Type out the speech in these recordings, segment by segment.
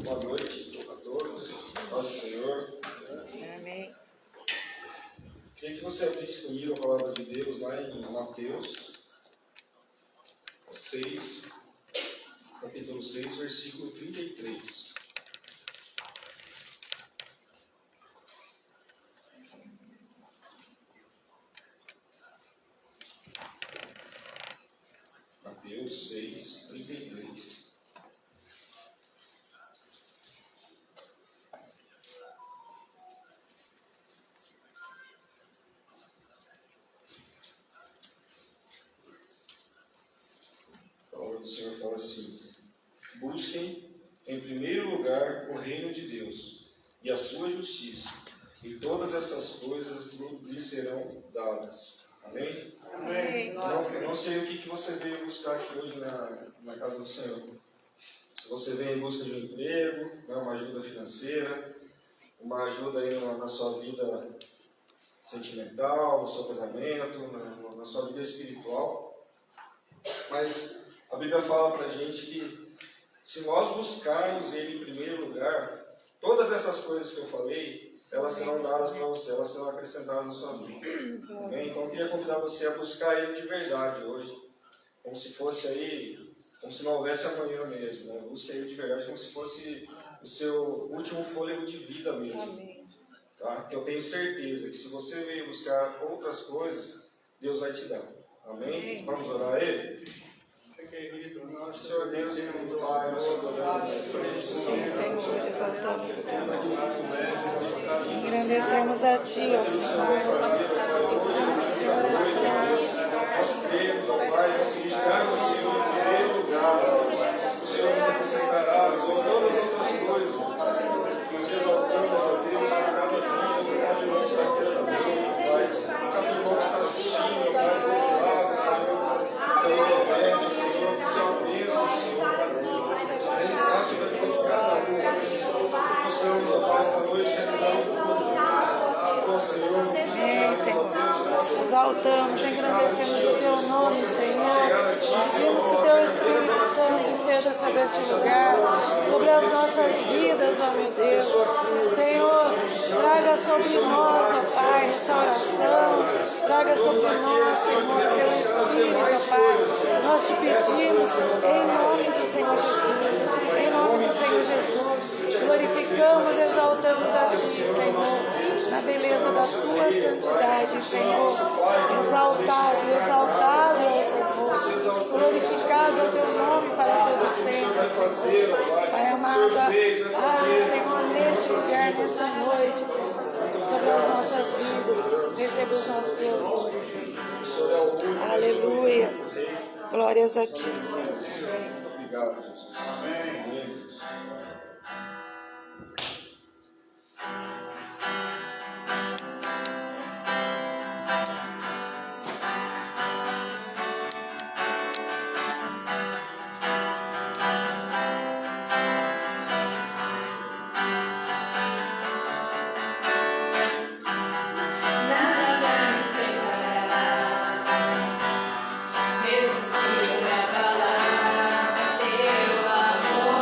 Boa noite a todos. Paz do Senhor. Amém. Queria que você abrisse comigo a palavra de Deus lá em Mateus 6, capítulo 6, versículo 33. Mateus 6, 33. A palavra do Senhor fala assim: busquem em primeiro lugar o reino de Deus e a sua justiça, e todas essas coisas lhes serão dadas. Amém? Amém. Eu não sei o que você veio buscar aqui hoje na casa do Senhor. Se você vem em busca de um emprego, uma ajuda financeira, uma ajuda aí na sua vida sentimental, no seu casamento, na sua vida espiritual. Mas a Bíblia fala para a gente que se nós buscarmos Ele em primeiro lugar, todas essas coisas que eu falei, elas serão dadas para você, elas serão acrescentadas na sua vida. Amém? Então eu queria convidar você a buscar Ele de verdade hoje, como se fosse aí, como se não houvesse amanhã mesmo, né? Busque Ele de verdade como se fosse o seu último fôlego de vida mesmo. Amém. Tá? Que eu tenho certeza que se você veio buscar outras coisas, Deus vai te dar. Amém? Vamos orar a Ele? Senhor Deus e Pai, nós adoramos. Sim, Senhor, exaltamos o teu nome. Engrandecemos a Ti, ó Senhor. Nós cremos, ó Pai, que se buscarmos o Senhor em primeiro lugar, o Senhor nos acrescentará, Senhor, todas as outras coisas. Nós exaltamos a Deus por cada vida, por cada irmão que está aqui esta noite, Pai, por cada irmão que está assistindo, Pai, do outro lado, Senhor, pela internet, Senhor, que seja uma bênção, Senhor, Ele está sobre a vida de cada um. Possamos, ó Pai, esta noite realizar o futuro. Senhor, Amém, Senhor. Exaltamos, engrandecemos o Teu nome, Senhor. Pedimos que Teu Espírito Santo esteja sobre este lugar, sobre as nossas vidas, ó meu Deus. Senhor, traga sobre nós, ó Pai, restauração. Traga sobre nós, Senhor, Teu Espírito, ó Pai. Nós te pedimos em nome do Senhor Jesus. Em nome do Senhor Jesus. Glorificamos, exaltamos a Ti, Senhor. Na beleza da Tua santidade, Senhor, exaltado é o Senhor, glorificado é o Teu nome para todo sempre, Senhor. Pai amado, Senhor, neste lugar, nesta noite, Senhor, sobre as nossas vidas, receba os nossos louvores, Senhor. Aleluia. Glórias a Ti, Senhor. Muito obrigado, Jesus. Amém. Mesmo se eu me abalar, teu amor.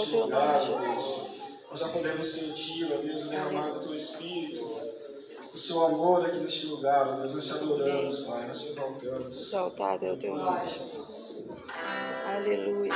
neste lugar, ó Deus. Nós já podemos sentir, ó Deus, o derramar do Teu Espírito, o Seu amor aqui neste lugar, ó Deus. Nós te adoramos, Pai, nós te exaltamos. Exaltado é o Teu nome, Jesus. Aleluia.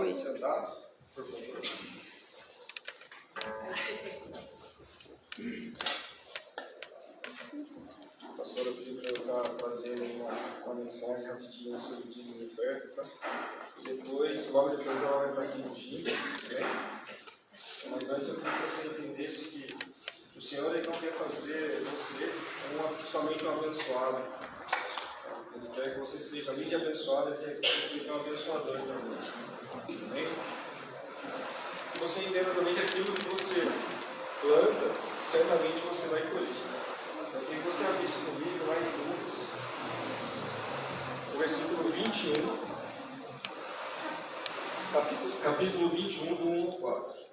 Pode sentar, por favor. A pastora pediu para eu estar trazendo uma mensagem rapidinho sobre dízimo e oferta, tá? E depois se logo depois ela vai estar aqui no dia, né? Mas antes eu queria que você entendesse que o Senhor ele não quer fazer você somente um abençoado. Ele quer que você seja além de abençoado, ele quer que você seja um abençoador também. Amém? Que você entenda também que aquilo que você planta, certamente você vai colher. Eu queria que você abrisse comigo lá em Lucas, o versículo 21, capítulo 21, do 1 ao 4.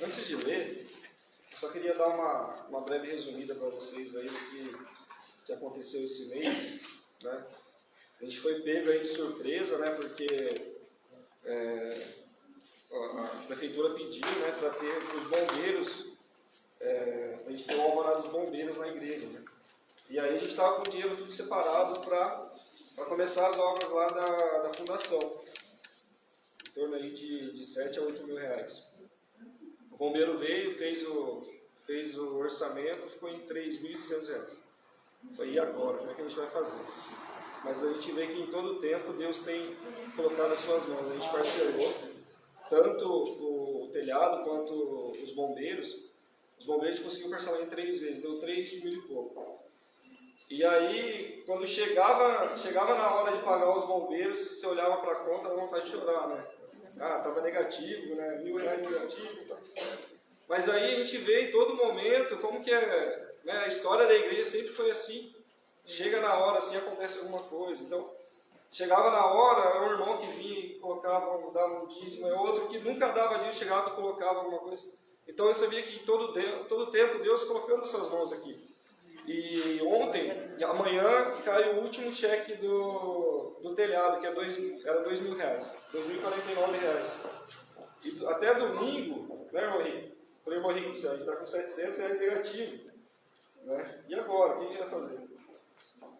Antes de ler, eu só queria dar uma breve resumida para vocês aí do que aconteceu esse mês, né? A gente foi pego aí de surpresa, né? Porque a prefeitura pediu, né, para ter os bombeiros, a gente ter o alvará dos bombeiros na igreja, né? E aí a gente estava com o dinheiro tudo separado para começar as obras lá da fundação, em torno aí de 7 a 8 mil reais. O bombeiro veio, fez o orçamento, ficou em 3.200 reais. Foi, e agora? Como é que a gente vai fazer? Mas a gente vê que em todo o tempo Deus tem colocado as suas mãos. A gente parcelou tanto o telhado quanto os bombeiros. Os bombeiros conseguiu parcelar em 3 vezes, deu 3 mil e pouco. E aí, quando chegava na hora de pagar os bombeiros, você olhava para a conta, dava vontade de chorar, né? Ah, estava negativo, né? R$1.000 negativo. Tá. Mas aí a gente vê em todo momento como que né? A história da igreja sempre foi assim. Chega na hora, assim, acontece alguma coisa. Então, chegava na hora, é um irmão que vinha e colocava, dava um dízimo, é outro que nunca dava dízimo, chegava e colocava alguma coisa. Então eu sabia que em todo tempo Deus colocando as suas mãos aqui. E ontem, amanhã, cai o último cheque do telhado, que era R$2.000, R$2.049. E até domingo, né, irmão Henrique? Falei, irmão Henrique, a gente está com R$700 negativo. Né? E agora? O que a gente vai fazer?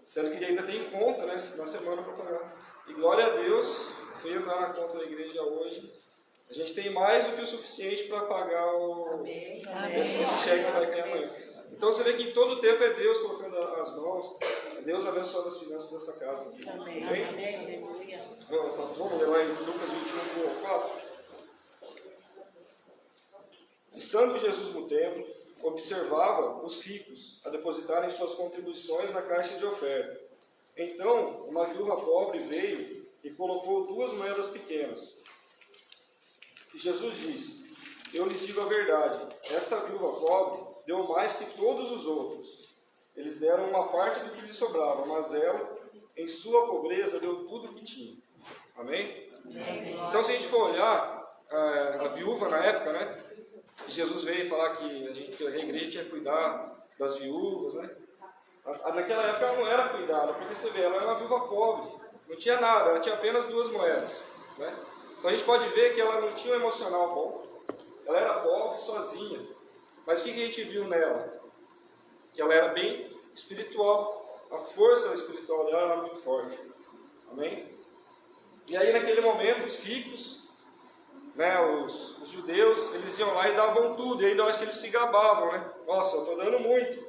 Sendo que ele ainda tem conta, né, na semana para pagar. E glória a Deus, fui entrar na conta da igreja hoje. A gente tem mais do que o suficiente para pagar esse cheque que vai cair amanhã. Então você vê que em todo o tempo é Deus colocando as mãos, é Deus abençoando as finanças dessa casa. Amém? Vamos ler lá em Lucas 21, 4. Estando Jesus no templo, observava os ricos a depositarem suas contribuições na caixa de oferta. Então, uma viúva pobre veio e colocou 2 moedas pequenas. E Jesus disse: eu lhes digo a verdade, esta viúva pobre deu mais que todos os outros. Eles deram uma parte do que lhe sobrava, mas ela, em sua pobreza, deu tudo o que tinha. Amém? Então, se a gente for olhar a viúva na época, né? Jesus veio falar que a igreja tinha que cuidar das viúvas, né? Naquela época ela não era cuidada, porque você vê, ela era uma viúva pobre, não tinha nada, ela tinha apenas 2 moedas, né? Então a gente pode ver que ela não tinha um emocional bom, ela era pobre, sozinha. Mas o que a gente viu nela? Que ela era bem espiritual, a força espiritual dela era muito forte. Amém? E aí naquele momento os ricos, né, os judeus, eles iam lá e davam tudo, e ainda eu acho que eles se gabavam, né? Nossa, eu estou dando muito.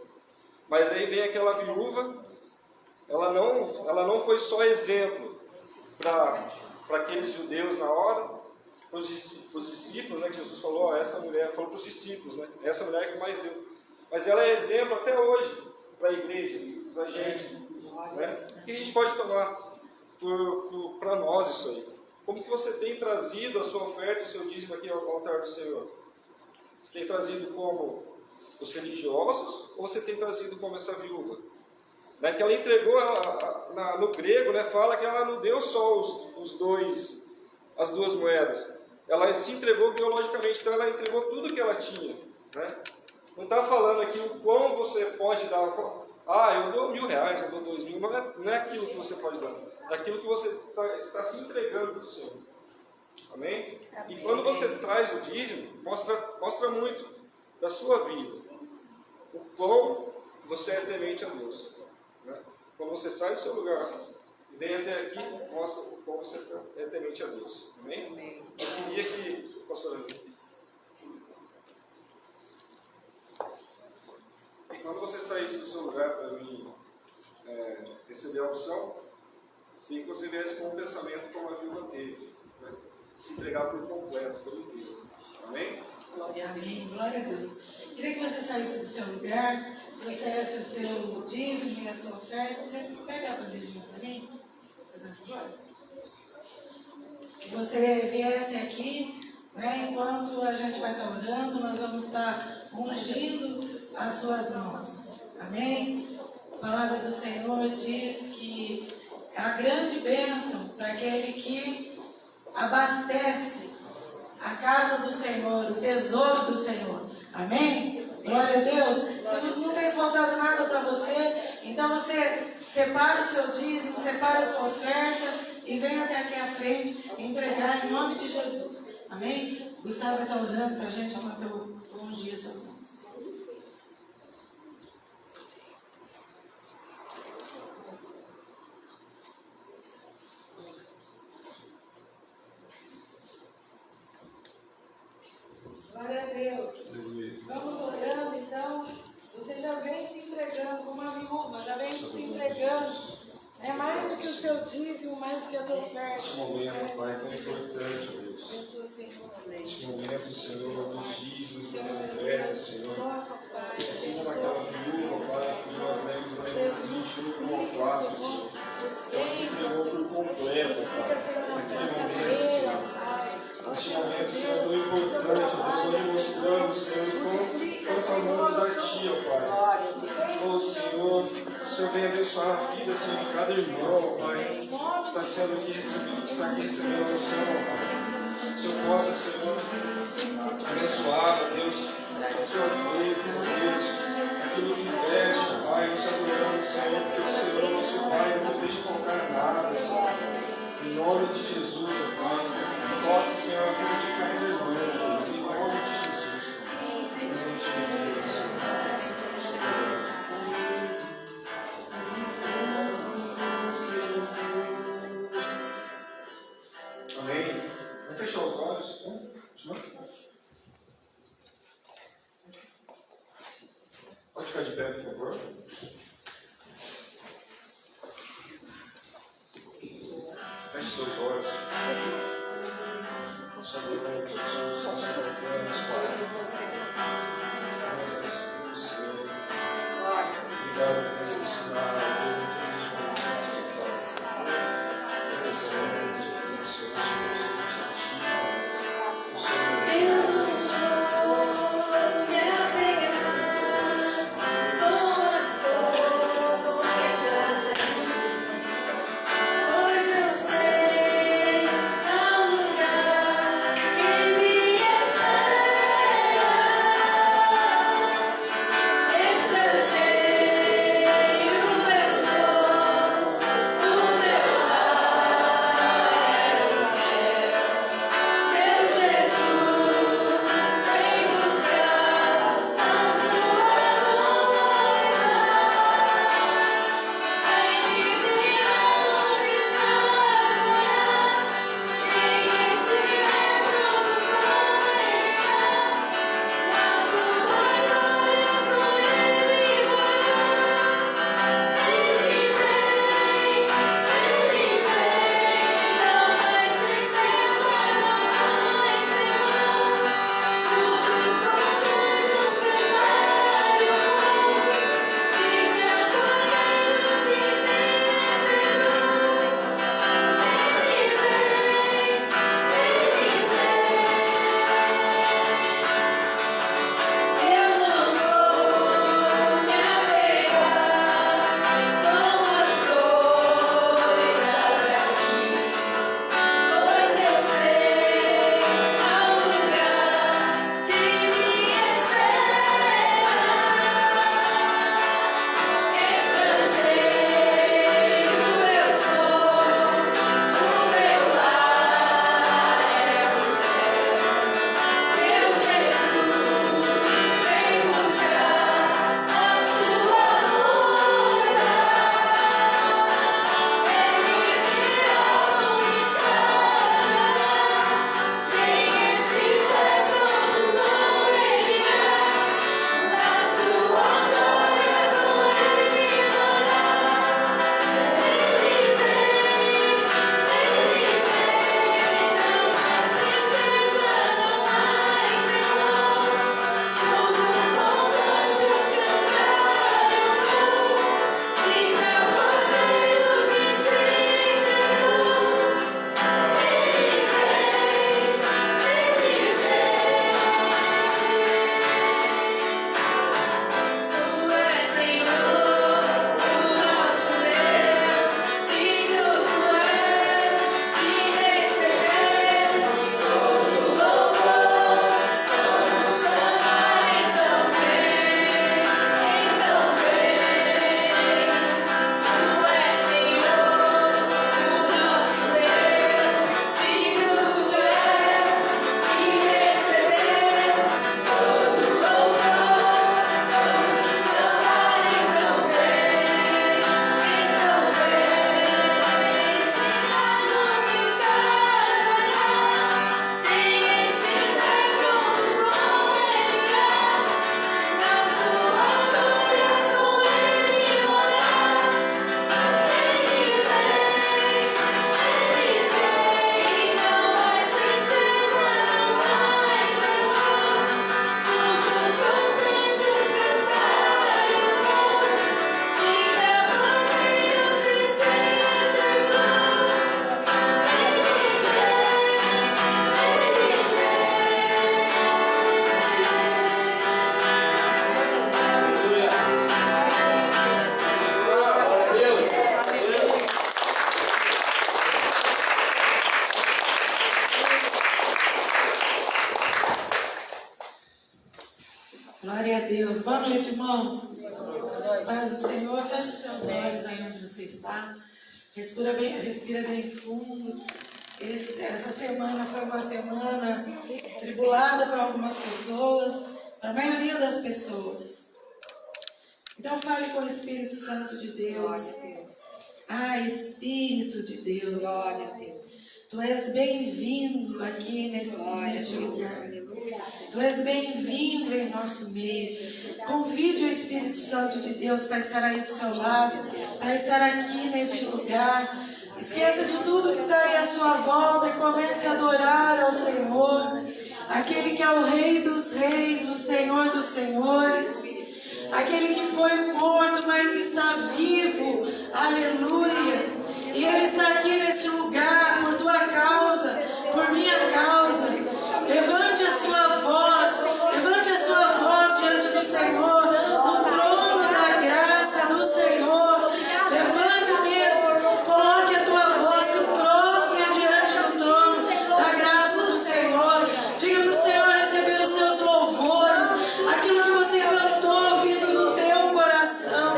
Mas aí vem aquela viúva, ela não foi só exemplo para aqueles judeus na hora, para os discípulos, né, que Jesus falou, ó, essa mulher, falou para os discípulos, né, essa mulher que mais deu. Mas ela é exemplo até hoje para a igreja, para a gente. Né? O que a gente pode tomar para nós isso aí? Como que você tem trazido a sua oferta e o seu dízimo aqui ao altar do Senhor? Você tem trazido como os religiosos ou você tem trazido como essa viúva? Né, que ela entregou, no grego, né, fala que ela não deu só as 2 moedas. Ela se entregou biologicamente, então ela entregou tudo que ela tinha. Né? Não está falando aqui o quão você pode dar. Ah, eu dou R$1.000, eu dou 2.000. Não é aquilo que você pode dar. É aquilo que você está se entregando para o Senhor. Amém? E quando você traz o dízimo, mostra muito da sua vida. o quão você é temente a Deus. Né? Quando você sai do seu lugar e vem até aqui, mostra o quão você é temente a Deus. Amém? Amém. Eu queria que, pastor, e quando você saísse do seu lugar para mim receber a opção, e que você viesse com um pensamento como a viúva teve, né? Se entregar por completo, por inteiro. Amém? Amém. Glória a Deus. Queria que você saísse do seu lugar, trouxesse o seu dízimo e a sua oferta. Você pega a bandejinha para mim? Fazendo favor? Que você viesse aqui, né? Enquanto a gente vai estar orando, nós vamos estar ungindo as suas mãos. Amém? A palavra do Senhor diz que a grande bênção para aquele que abastece a casa do Senhor, o tesouro do Senhor. Amém? Glória a Deus. Se não tem faltado nada para você, então você separa o seu dízimo, separa a sua oferta e vem até aqui à frente entregar em nome de Jesus. Amém? Gustavo vai estar orando para a gente enquanto eu ungir as suas mãos. Glória a Deus. Vamos orando, então. Você já vem se entregando como uma viúva, já vem se entregando. É mais do que o seu dízimo, mais do que a tua oferta. Esse momento, Pai, é tão importante, ó Deus. Esse momento, Senhor, dos dízimos, das ofertas, Senhor. Assim como aquela viúva, Pai, onde nós lemos lá em Lucas 21:4, Senhor. Ela se entregou por completo, Pai, naquele momento, Senhor. Neste momento, Senhor, tão importante, ó Deus, onde mostramos, Senhor, quanto amamos a Ti, ó Pai. Oh, Senhor, o Senhor vem abençoar a vida, Senhor, de cada irmão, ó Pai, que está sendo aqui recebido, que está aqui recebendo a unção, ó Pai. Que o Senhor possa, Senhor, abençoar, ó Deus, as suas leis, ó Deus, aquilo que investe, ó Pai, nos adorando, Senhor, porque o Senhor, nosso Pai, não nos deixa faltar nada, Senhor. Em nome de Jesus, ó Pai, toque, Senhor, a vida de cada irmão, Deus, em nome de Jesus. Em nome de Deus, Senhor. Amém. Vamos fechar os olhos. Continua. Pode ficar de pé, por favor. Feche seus olhos. Nós adoramos Jesus, são seus alcances, Pai. Glórias, Senhor. Obrigado por nos ensinar, Deus, em todos os momentos, Pai. Agradecemos a Deus, Senhor, o Senhor, Boa noite, irmãos. Paz do Senhor, feche os seus olhos aí onde você está. Respira bem fundo. Essa semana foi uma semana tribulada para algumas pessoas, para a maioria das pessoas. Então fale com o Espírito Santo de Deus. Ah, Espírito de Deus. Tu és bem-vindo aqui neste lugar. Tu és bem-vindo em nosso meio. Convide o Espírito Santo de Deus para estar aí do seu lado, para estar aqui neste lugar. Esqueça de tudo que está aí à sua volta e comece a adorar ao Senhor, aquele que é o Rei dos Reis, o Senhor dos Senhores, aquele que foi morto, mas está vivo. Aleluia! E Ele está aqui neste lugar por tua causa, por minha causa. Levante a sua voz diante do Senhor, no trono da graça do Senhor. Levante mesmo, coloque a tua voz, se prostre diante do trono da graça do Senhor. Diga para o Senhor receber os seus louvores, aquilo que você cantou vindo do teu coração.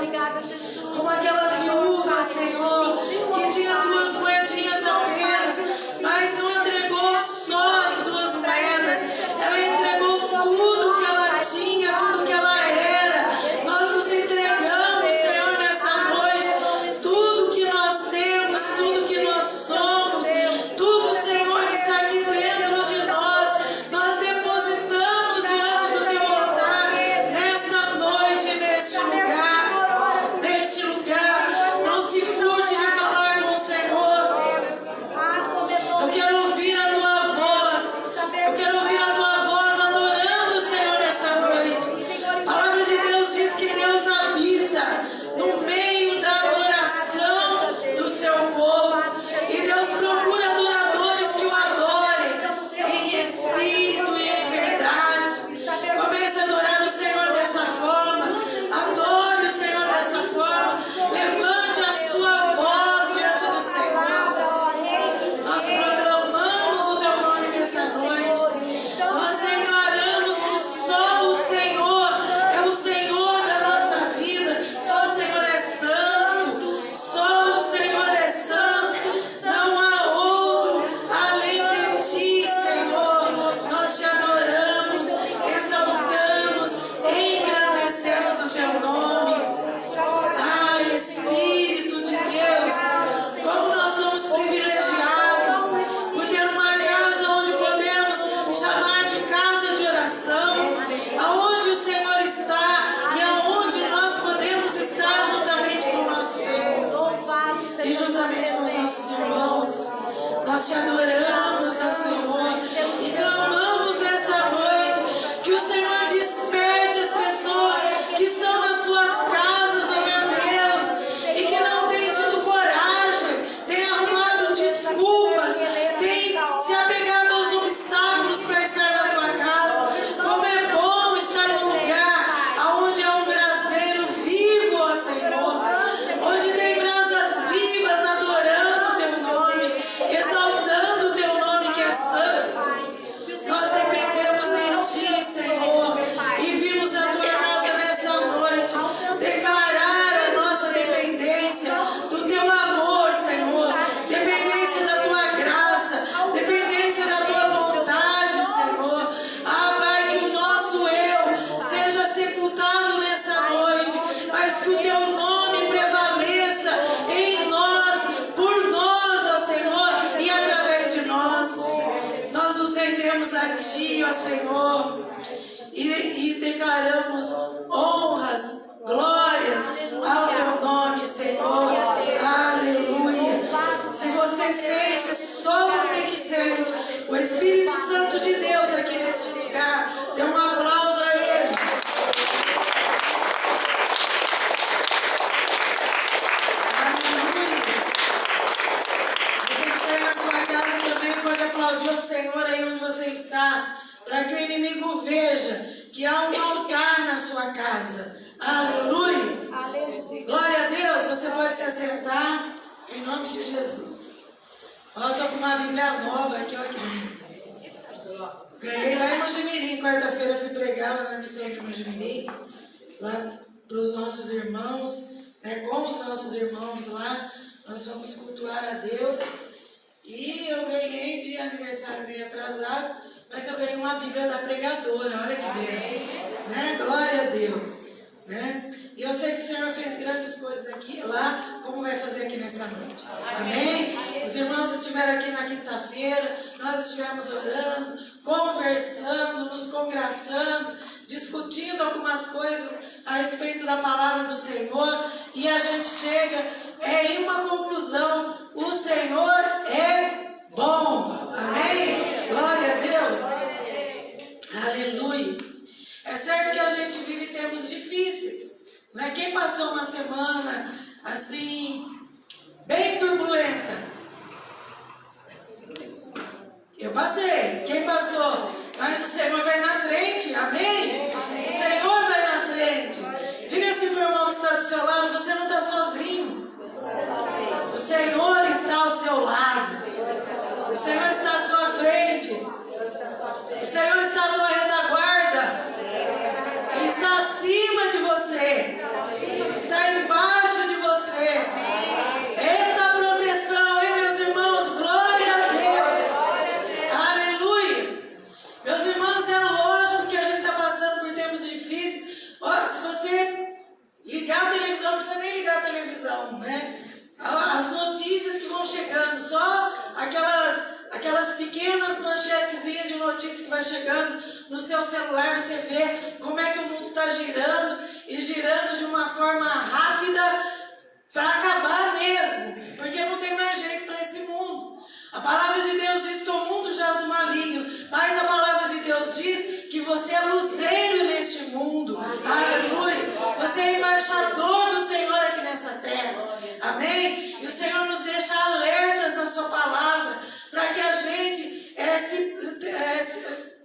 Como aquela viúva, Senhor, que tinha 2 moedinhas apenas, mas não entregou só as 2 moedas, ela entregou tudo que ela tinha, tudo que ela era. Nós nos entregamos, Senhor, nessa noite, tudo que nós temos, tudo que nós somos, tudo, Senhor, que está aqui dentro de nós, nós depositamos diante do teu altar, nessa noite, neste lugar, neste lugar. Não se furte de falar com o Senhor. Eu quero ouvir a tua voz, eu quero ouvir a tua voz adorando o Senhor nessa noite. A palavra de Deus diz que Deus habita no meio da adoração do seu povo. E Deus procura adoradores que o adorem em espírito e em verdade. Comece a adorar o Senhor dessa forma. Adore o Senhor dessa forma. Levante a sua voz diante do Senhor. Nós proclamamos o teu nome nessa noite. Nós declaramos que só o Senhor é o Senhor da nossa vida. Só o Senhor é santo. Só o Senhor é santo. Não há outro além de ti, Senhor. Nós te adoramos, exaltamos, engrandecemos o teu nome. Ah, Espírito de Deus, como nós somos privilegiados por ter uma casa onde podemos chamar de casa de oração, aonde o Senhor está e aonde nós podemos estar juntamente com o nosso Senhor e juntamente com os nossos irmãos. Nós te adoramos, ó Senhor, e clamamos essa noite que o Senhor desperte as pessoas que estão nas suas casas, ó meu Deus, e que não têm tido coragem, têm arrumado desculpas, têm se apegado aos obstáculos para estar na tua casa. Como é bom estar num lugar onde há um braseiro vivo, ó Senhor, onde tem brasas vivas adorando o teu nome, exaltando o teu nome que é santo. Nós dependemos de ti, Senhor, e vimos a tua casa nessa noite declarar a nossa dependência do teu amor, Senhor, dependência da tua graça, dependência da tua vontade, Senhor. Ah, Pai, que o nosso eu seja sepultado nessa noite, mas que o teu nome prevaleça em nós, por nós, ó Senhor, e através de nós. Nós nos rendemos a ti, ó Senhor, e declaramos honras, glórias ao teu nome, Senhor. Aleluia. Se você sente, só você que sente o Espírito Santo de Deus aqui neste lugar, dê um aplauso a Ele. Aleluia. Você que está aí na sua casa também pode aplaudir o Senhor aí onde você está, para que o inimigo veja que há um altar na sua casa. Aleluia. Glória a Deus. Você pode se assentar em nome de Jesus. Ó, eu estou com uma Bíblia nova aqui, olha que bonita. Ganhei lá em Mojimirim. Quarta-feira fui pregar lá na missão de Mojimirim. lá para os nossos irmãos, né, com os nossos irmãos lá, nós fomos cultuar a Deus. E eu ganhei de aniversário meio atrasado, mas eu ganhei uma Bíblia da pregadora, olha que bênção, né? Glória a Deus, né? E eu sei que o Senhor fez grandes coisas aqui, lá, como vai fazer aqui nessa noite. Amém? Os irmãos estiveram aqui na quinta-feira, nós estivemos orando, conversando, nos congraçando, discutindo algumas coisas a respeito da palavra do Senhor, e a gente chega em uma conclusão: o Senhor é bom. Amém? Glória a Deus. Aleluia. É certo que a gente vive tempos difíceis, não é? Quem passou uma semana assim, bem turbulenta? Eu passei. Quem passou? Mas o Senhor vai na frente. Amém? O Senhor vai na frente. Diga assim para o irmão que está do seu lado: você não está sozinho. O Senhor está ao seu lado. O Senhor está à sua frente. O Senhor está à tua retaguarda. Ele está acima de você. Está embaixo de você. Eita proteção, hein, meus irmãos? Glória a Deus. Aleluia. Meus irmãos, é lógico que a gente está passando por tempos difíceis. Olha, se você ligar a televisão, não precisa nem ligar a televisão, né? As notícias que vão chegando, só aquelas pequenas manchetezinhas de notícias que vai chegando no seu celular, você vê como é que o mundo está girando, e girando de uma forma rápida para acabar mesmo, porque não tem mais jeito para esse mundo. A palavra de Deus diz que o mundo jaz o maligno, mas a palavra de Deus diz que você é luzeiro neste mundo. Aleluia. Você é embaixador do Senhor aqui nessa terra. Amém? E o Senhor nos deixa alertas na sua palavra, para que a gente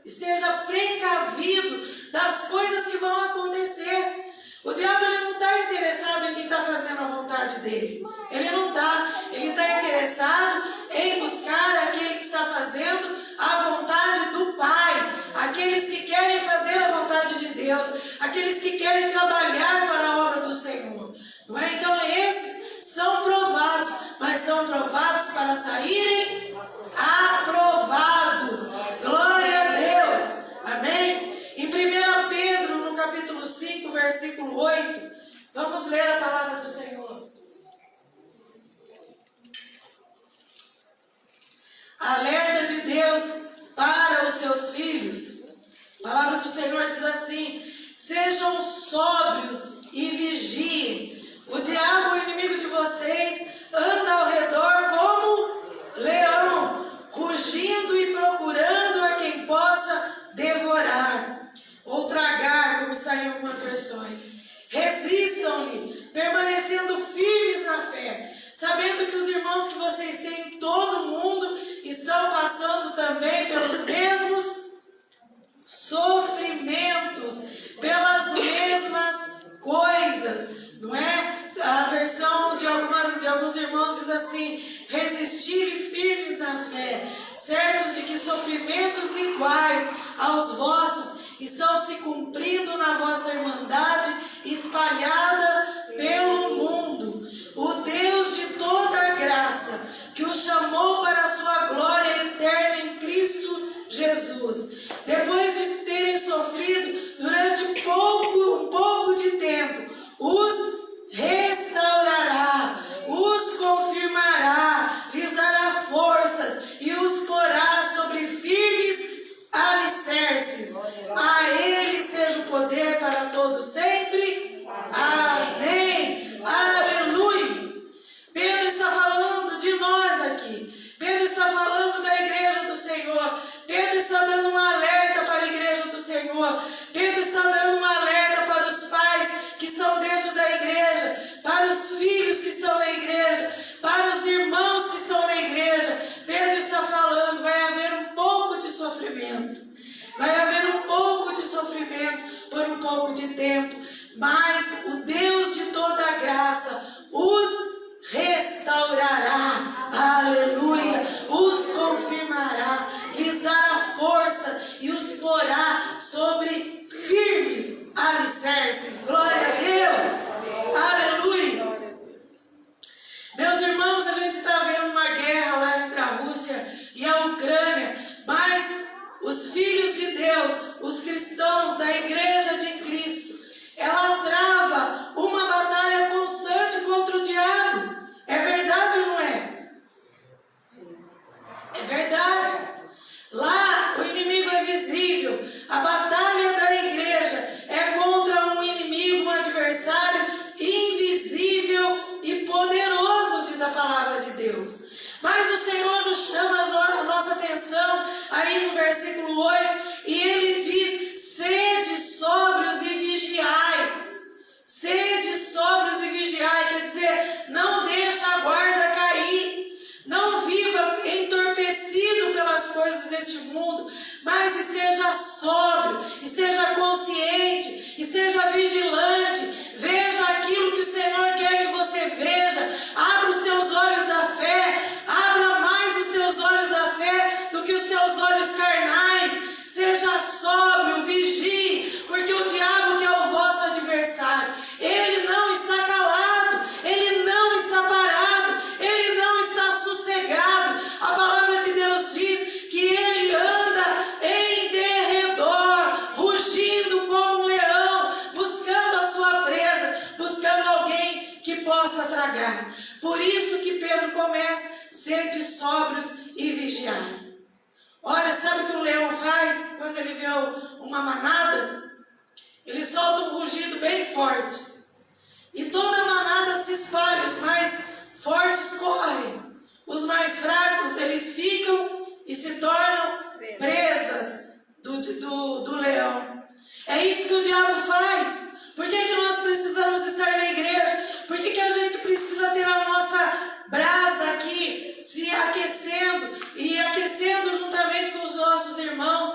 esteja precavido das coisas que vão acontecer. O diabo, ele não está interessado em quem está fazendo a vontade dele. Ele não está. Ele está interessado em buscar aquele que está fazendo a vontade do Pai. Aqueles que querem fazer a vontade de Deus. Aqueles que querem trabalhar para a obra do Senhor. Não é? Então esses são provados. Mas são provados para saírem aprovados. Glória a Deus. Amém? Em 1 Pedro, no capítulo 5, versículo 8, vamos ler a palavra do Senhor. Alerta de Deus para os seus filhos. A palavra do Senhor diz assim: sejam sóbrios e vigiem. O diabo, o inimigo de vocês, anda ao redor como leão, rugindo e procurando a quem possa devorar ou tragar, como está em algumas versões. Resistam-lhe, permanecendo firmes na fé, sabendo que os irmãos que vocês têm em todo o mundo estão passando também pelos mesmos sofrimentos, pelas mesmas coisas, não é? A versão de alguns irmãos diz assim: resistirem firmes na fé, certos de que sofrimentos iguais aos vossos estão se cumprindo na vossa irmandade espalhada pelo mundo. O Deus de toda a graça, que o chamou para a sua glória eterna em Cristo Jesus, depois de terem sofrido durante um pouco de tempo, os restaurará, os confirmará, lhes dará forças e os porá sobre firmes alicerces. A Ele seja o poder para todos sempre. Amém. Aleluia. Pedro está falando de nós aqui. Pedro está falando da igreja do Senhor. Pedro está dando um alerta para a igreja do Senhor. Pedro está dando um alerta para os pais que estão dentro da igreja, para os filhos que estão na igreja, para os irmãos que estão na igreja. Pedro está falando: vai haver um pouco de sofrimento. Vai haver um pouco de sofrimento por um pouco de tempo, mas o Deus de toda a graça os restaurará, aleluia, os confirmará, lhes dará força e os porá sobre firmes alicerces. Glória Rússia e a Ucrânia, mas os filhos de Deus, os cristãos, a igreja de Cristo, ela trava uma batalha constante contra o diabo. É verdade ou não é? É verdade. Lá o inimigo é visível. A batalha da igreja é contra um inimigo, um adversário invisível e poderoso, diz a palavra de Deus. Mas o Senhor nos chama a nossa atenção aí no versículo 8, e Ele diz: sede sóbrios e vigiai. Sede sóbrios e vigiai, quer dizer, não deixa a guarda cair. Não viva entorpecido pelas coisas deste mundo, mas esteja sóbrio, esteja consciente, esteja vigilante. Veja aquilo que o Senhor quer que você veja. Abra os teus olhos da fé, abra mais os teus olhos da fé do que os teus olhos carnais. Seja sóbrio, vigie, porque o diabo, que é o vosso adversário, ele não está calado, ele não está parado, ele não está sossegado. A palavra de Deus diz que ele anda em derredor, rugindo como um leão, buscando a sua presa, buscando alguém que possa tragar. Por isso que Pedro começa: sede sóbrios e vigiai. Olha, sabe o que o leão faz quando ele vê uma manada? Ele solta um rugido bem forte. E toda a manada se espalha, os mais fortes correm. Os mais fracos, eles ficam e se tornam presas do leão. É isso que o diabo faz. Por que nós precisamos estar na igreja? Por que a gente precisa ter a nossa brasa aqui se aquecendo e aquecendo juntamente com os nossos irmãos?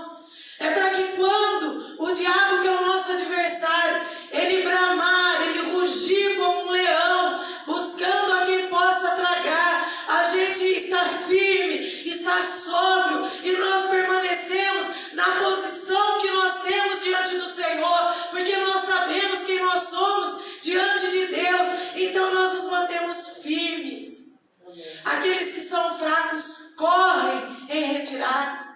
É para que quando o diabo, que é o nosso adversário, ele bramar, ele rugir como um leão, buscando a quem possa tragar, a gente está firme, está sóbrio, e nós permanecemos na posição que nós temos diante do Senhor, porque nós sabemos quem nós somos diante de Deus. Então nós nos mantemos firmes. Aqueles que são fracos correm em retirada,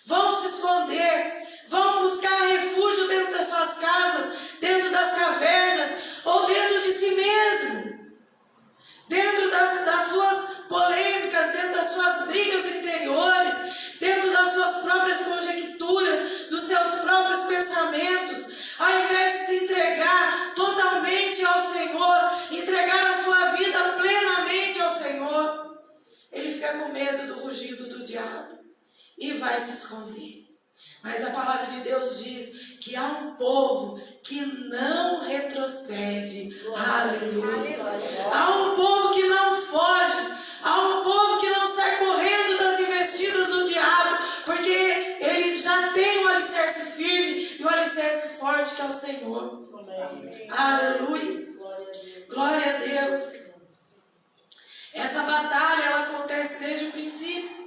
vão se esconder, vão buscar refúgio dentro das suas casas, dentro das cavernas, ou dentro de si mesmo, dentro das suas polêmicas, dentro das suas brigas interiores, dentro das suas próprias conjecturas, dos seus próprios pensamentos. Ao invés de se entregar totalmente ao Senhor, entregar a sua vida plenamente ao Senhor, ele fica com medo do rugido do diabo e vai se esconder. Mas a palavra de Deus diz que há um povo que não retrocede. Aleluia. Há um povo que não foge. Há um povo que não sai correndo das investidas do diabo, porque ele já tem um alicerce firme e um alicerce forte, que é o Senhor. Amém. Aleluia. Glória a Deus. Essa batalha, ela acontece desde o princípio.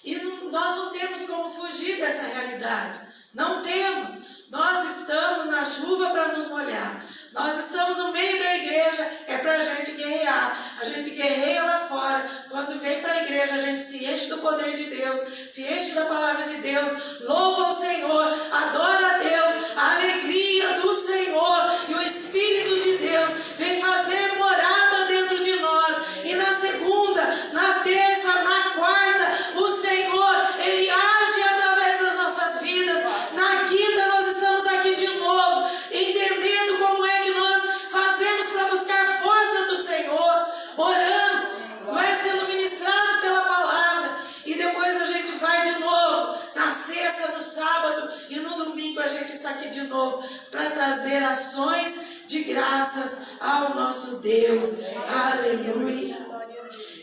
E nós não temos como fugir dessa realidade. Não temos. Nós estamos na chuva para nos molhar. Nós estamos no meio da igreja, é para a gente guerrear. A gente guerreia lá fora. Quando vem para a igreja, a gente se enche do poder de Deus, se enche da palavra de Deus, louva o Senhor, adora a Deus, a alegria do Senhor e o Espírito de Deus vem fazer morada dentro de nós. E na segunda, na terça, na quarta, o Senhor, Ele age através das nossas vidas. Na quinta, nós estamos aqui de novo, entendendo como é que nós fazemos para buscar forças do Senhor, orando, vai sendo ministrado pela palavra, e depois a gente vai de novo, na sexta, no sábado e no domingo a gente está aqui de novo, para trazer ações de graças ao nosso Deus. Aleluia.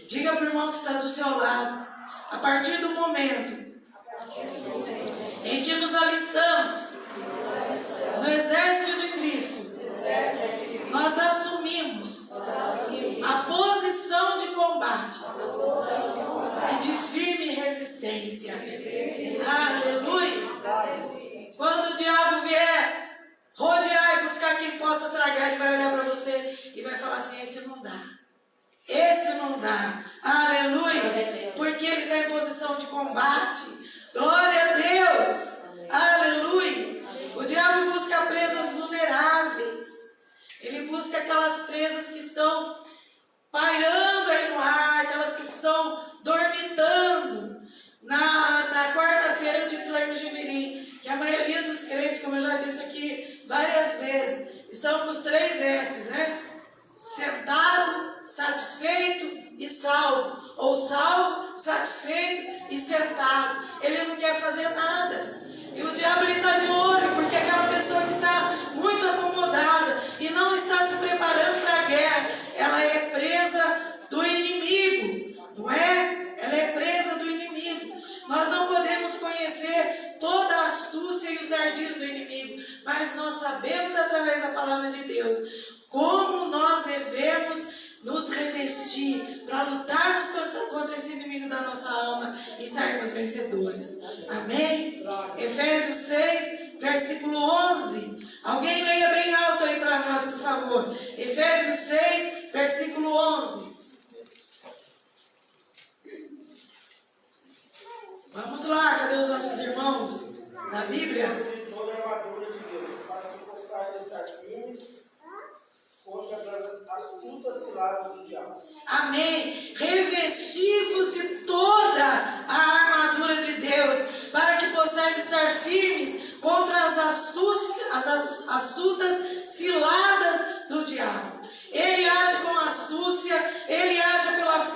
Diga para o irmão que está do seu lado: a partir do momento em que nos alistamos no exército de Cristo, nós assumimos a posição de combate e de firme resistência. Aleluia. Quando o diabo vier rodear e buscar quem possa tragar, ele vai olhar para você e vai falar assim: esse não dá. Esse não dá. Aleluia. Porque ele está em posição combate. Glória a Deus. Aleluia. O diabo busca presas vulneráveis. Ele busca aquelas presas que estão pairando aí no ar, aquelas que estão dormitando. Na quarta-feira eu disse lá em Mojimirim que a maioria dos crentes, como eu já disse aqui várias vezes, estão com os 3 S's, né? Sentado, satisfeito e salvo. Ou salvo, satisfeito e sentado. Ele não quer fazer nada. E o diabo está de olho, porque aquela pessoa que está muito acomodada e não está se preparando para a guerra, ela é presa do inimigo, não é? Ela é presa do inimigo. Nós não podemos conhecer toda a astúcia e os ardis do inimigo, mas nós sabemos através da palavra de Deus como nós devemos nos revestir para lutarmos contra esse inimigo da nossa alma e sairmos vencedores. Amém? Efésios 6, versículo 11. Alguém leia bem alto aí para nós, por favor. Efésios 6, versículo 11. Vamos lá, cadê os nossos irmãos na Bíblia? Toda a armadura de Deus, para que possais estar firmes contra as astutas ciladas do diabo. Amém. Revestivos de toda a armadura de Deus, para que possais estar firmes contra as astutas ciladas do diabo. Ele age com astúcia, ele age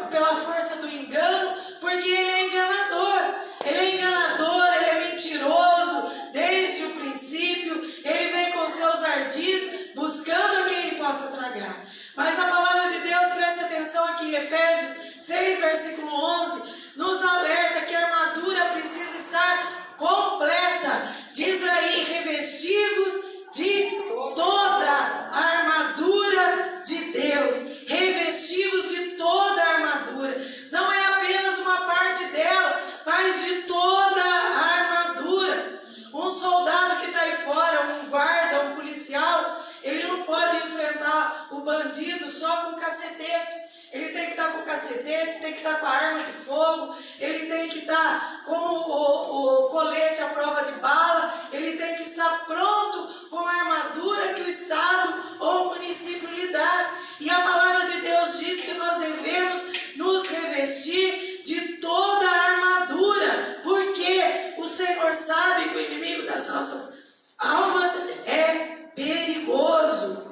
pela força do engano, porque ele é enganador. Ele é enganador, ele é mentiroso desde o princípio. Ele vem com seus ardis buscando a quem ele possa tragar. Mas a palavra de Deus, preste atenção aqui, Efésios 6, versículo 11, nos alerta que a armadura precisa estar completa. Diz aí, revestivos de toda a armadura de Deus. Revestivos de toda a armadura. Não é apenas uma parte dela, mas de toda a armadura. Um soldado que está aí fora, um guarda, um policial, ele não pode enfrentar o bandido só com cacetete. Ele tem que estar com o cacetete, tem que estar com a arma de fogo, ele tem que estar com o colete à prova de bala, ele tem que estar pronto com a armadura que o Estado ou o município lhe dá. E a palavra de Deus diz que nós devemos nos revestir de toda a armadura, porque o Senhor sabe que o inimigo das nossas almas é perigoso.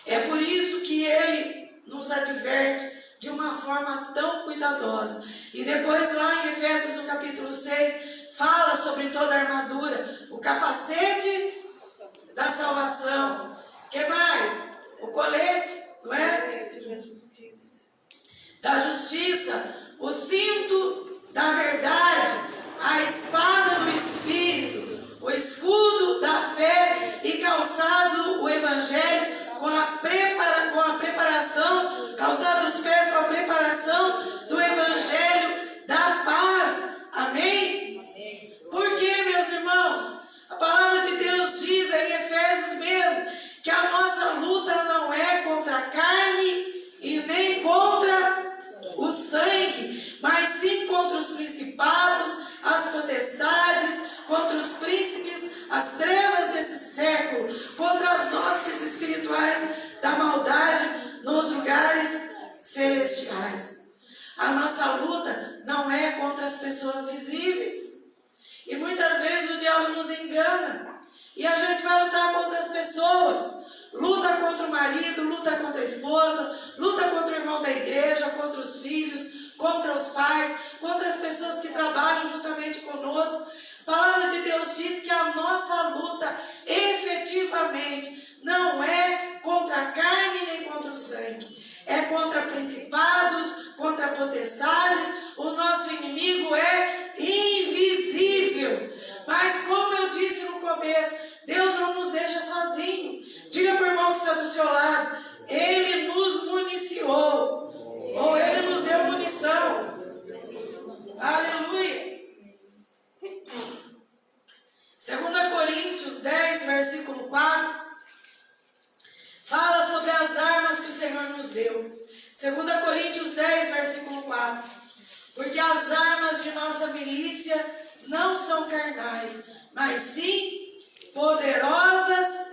É por isso que ele nos adverte de uma forma tão cuidadosa. E depois lá em Efésios, no capítulo 6, fala sobre toda a armadura. O capacete da salvação. O que mais? O colete, não é? Da justiça. O cinto da verdade. A espada do Espírito. O escudo da fé e calçado o Evangelho com a preparação, calçado os pés com a preparação do Evangelho da paz. Amém? Por quê, meus irmãos? A palavra de Deus diz em Efésios mesmo que a nossa luta não é contra a carne e nem contra o sangue, mas sim contra os principados, as potestades, contra os príncipes, as trevas desse século, contra as hostes espirituais da maldade nos lugares celestiais. A nossa luta não é contra as pessoas visíveis. E muitas vezes o diabo nos engana. E a gente vai lutar contra as pessoas. Luta contra o marido, luta contra a esposa, luta contra o irmão da igreja, contra os filhos, contra os pais, contra as pessoas que trabalham juntamente conosco. A palavra de Deus diz que a nossa luta efetivamente não é contra a carne nem contra o sangue. É contra principados, contra potestades. O nosso inimigo é invisível. Mas como eu disse no começo, Deus não nos deixa sozinho. Diga para o irmão que está do seu lado, Ele nos municiou. Ou Ele nos deu munição. Aleluia. de nossa milícia não são carnais, mas sim poderosas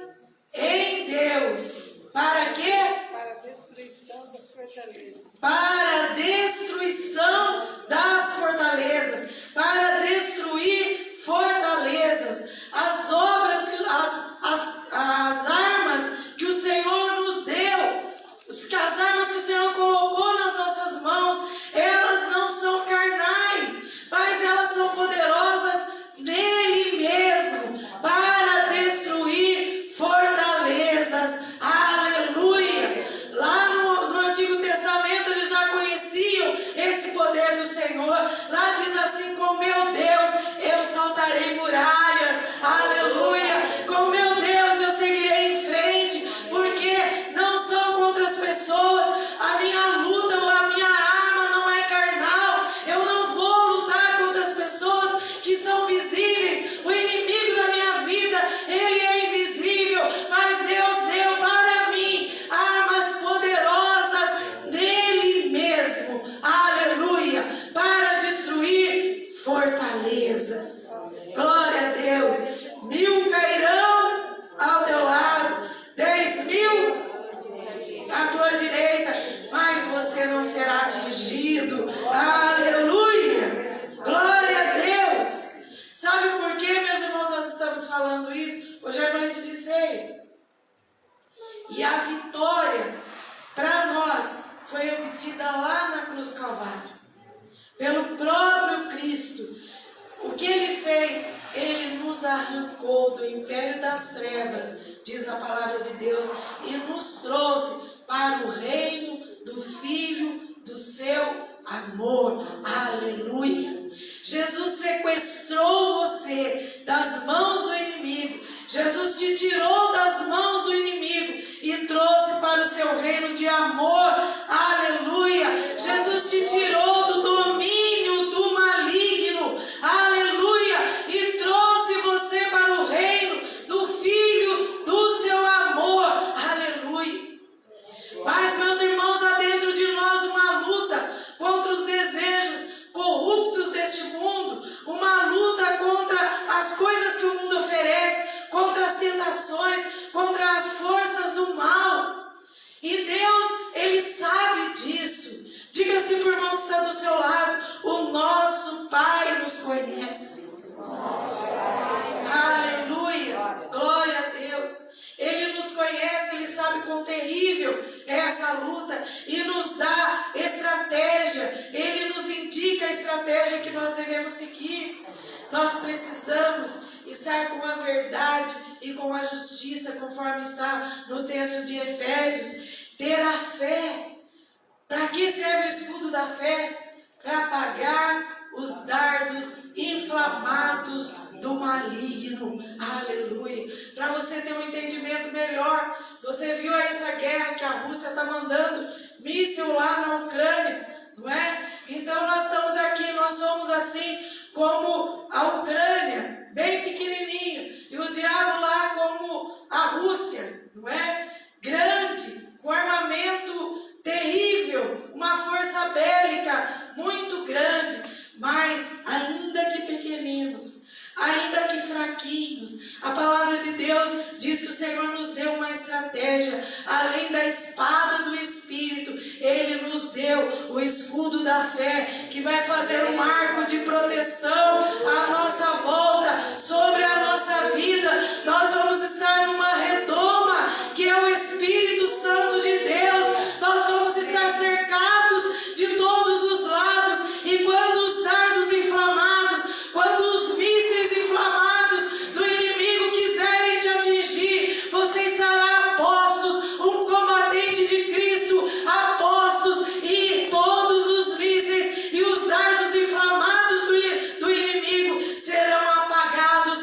em Deus. Para quê? Para a destruição das fortalezas. Para a destruição das fortalezas. Para destruir fortalezas. As obras, as armas que o Senhor nos deu, as armas que o Senhor colocou nas nossas mãos, elas não são carnais, mas elas são poderosas nele mesmo, para destruir fortalezas. Aleluia! Lá no Antigo Testamento eles já conheciam esse poder do Senhor. Lá diz assim: com meu Deus eu saltarei muralhas. Aleluia! Com meu Deus eu seguirei em frente, porque não são contra as pessoas. A minha luta ou a minha arma não é carnal. Eu não vou lutar contra as pessoas que são visíveis. O inimigo da minha vida, ele é invisível, mas Deus deu para mim armas poderosas nele mesmo. Aleluia! Para destruir fortalezas. Glória a Deus. 1000 cairão ao teu lado, 10.000 à tua direita, mas você não será atingido. Aleluia! Glória a Deus! Sabe por que, meus irmãos, nós estamos falando isso? Hoje é noite de ceia. E a vitória para nós foi obtida lá na cruz do Calvário, pelo próprio Cristo. O que ele fez? Ele nos arrancou do império das trevas, diz a palavra de Deus, e nos trouxe para o reino do Filho do seu amor. Aleluia! Jesus sequestrou você das mãos do inimigo. Jesus te tirou das mãos do inimigo e trouxe para o seu reino de amor. Aleluia! Jesus te tirou do domínio do maligno. Aleluia! E trouxe você para o reino do Filho do seu amor. Aleluia! Mas, meus irmãos, há dentro de nós uma luta contra os desejos corruptos deste mundo, uma luta contra as coisas que o mundo oferece, contra as tentações, contra as forças do mal. E Deus, ele sabe disso. Diga assim para o irmão que está do seu lado: o nosso Pai nos conhece. Aleluia! Glória a Deus! Ele nos conhece, ele sabe quão terrível é essa luta e nos dá estratégia. Ele nos indica a estratégia que nós devemos seguir. Nós precisamos estar com a verdade e com a justiça, conforme está no texto de Efésios. Ter a fé. Para que serve o escudo da fé? Para apagar os dardos inflamados do maligno. Aleluia! Para você ter um entendimento melhor, você viu aí essa guerra que a Rússia está mandando míssil lá na Ucrânia, não é? Então nós estamos aqui, nós somos assim como a Ucrânia, bem pequenininho, e o diabo lá como a Rússia, não é? Grande, com armamento terrível, uma força bélica muito grande, mas ainda que pequeninos, ainda que fraquinhos, a palavra de Deus diz que o Senhor nos deu uma estratégia. Além da espada do Espírito, Ele nos deu o escudo da fé, que vai fazer um arco de proteção à nossa volta, sobre a nossa vida. Nós vamos estar numa redoma, que é o Espírito Santo de Deus. Nós vamos estar cercados de todos os lados, e quando os dardos inflamados, quando os mísseis inflamados do inimigo quiserem te atingir, você estará a postos, um combatente de Cristo a postos, e todos os mísseis e os dardos inflamados do inimigo serão apagados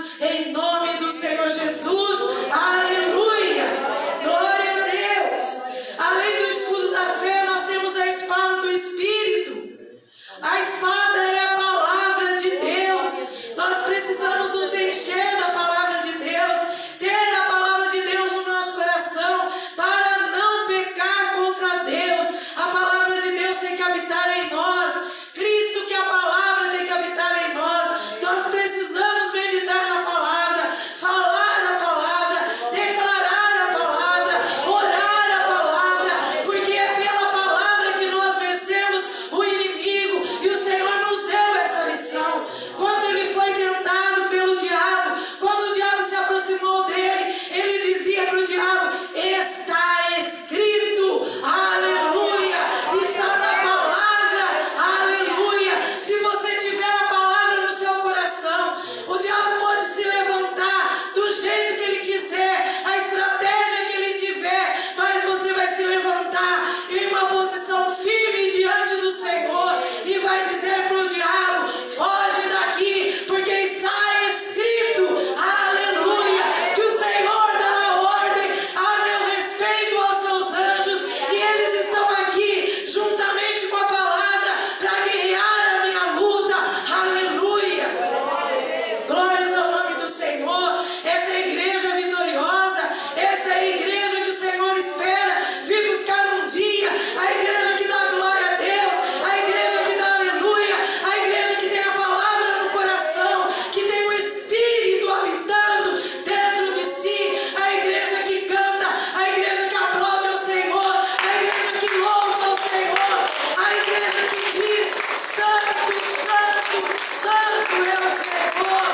Santo, Santo é o Senhor.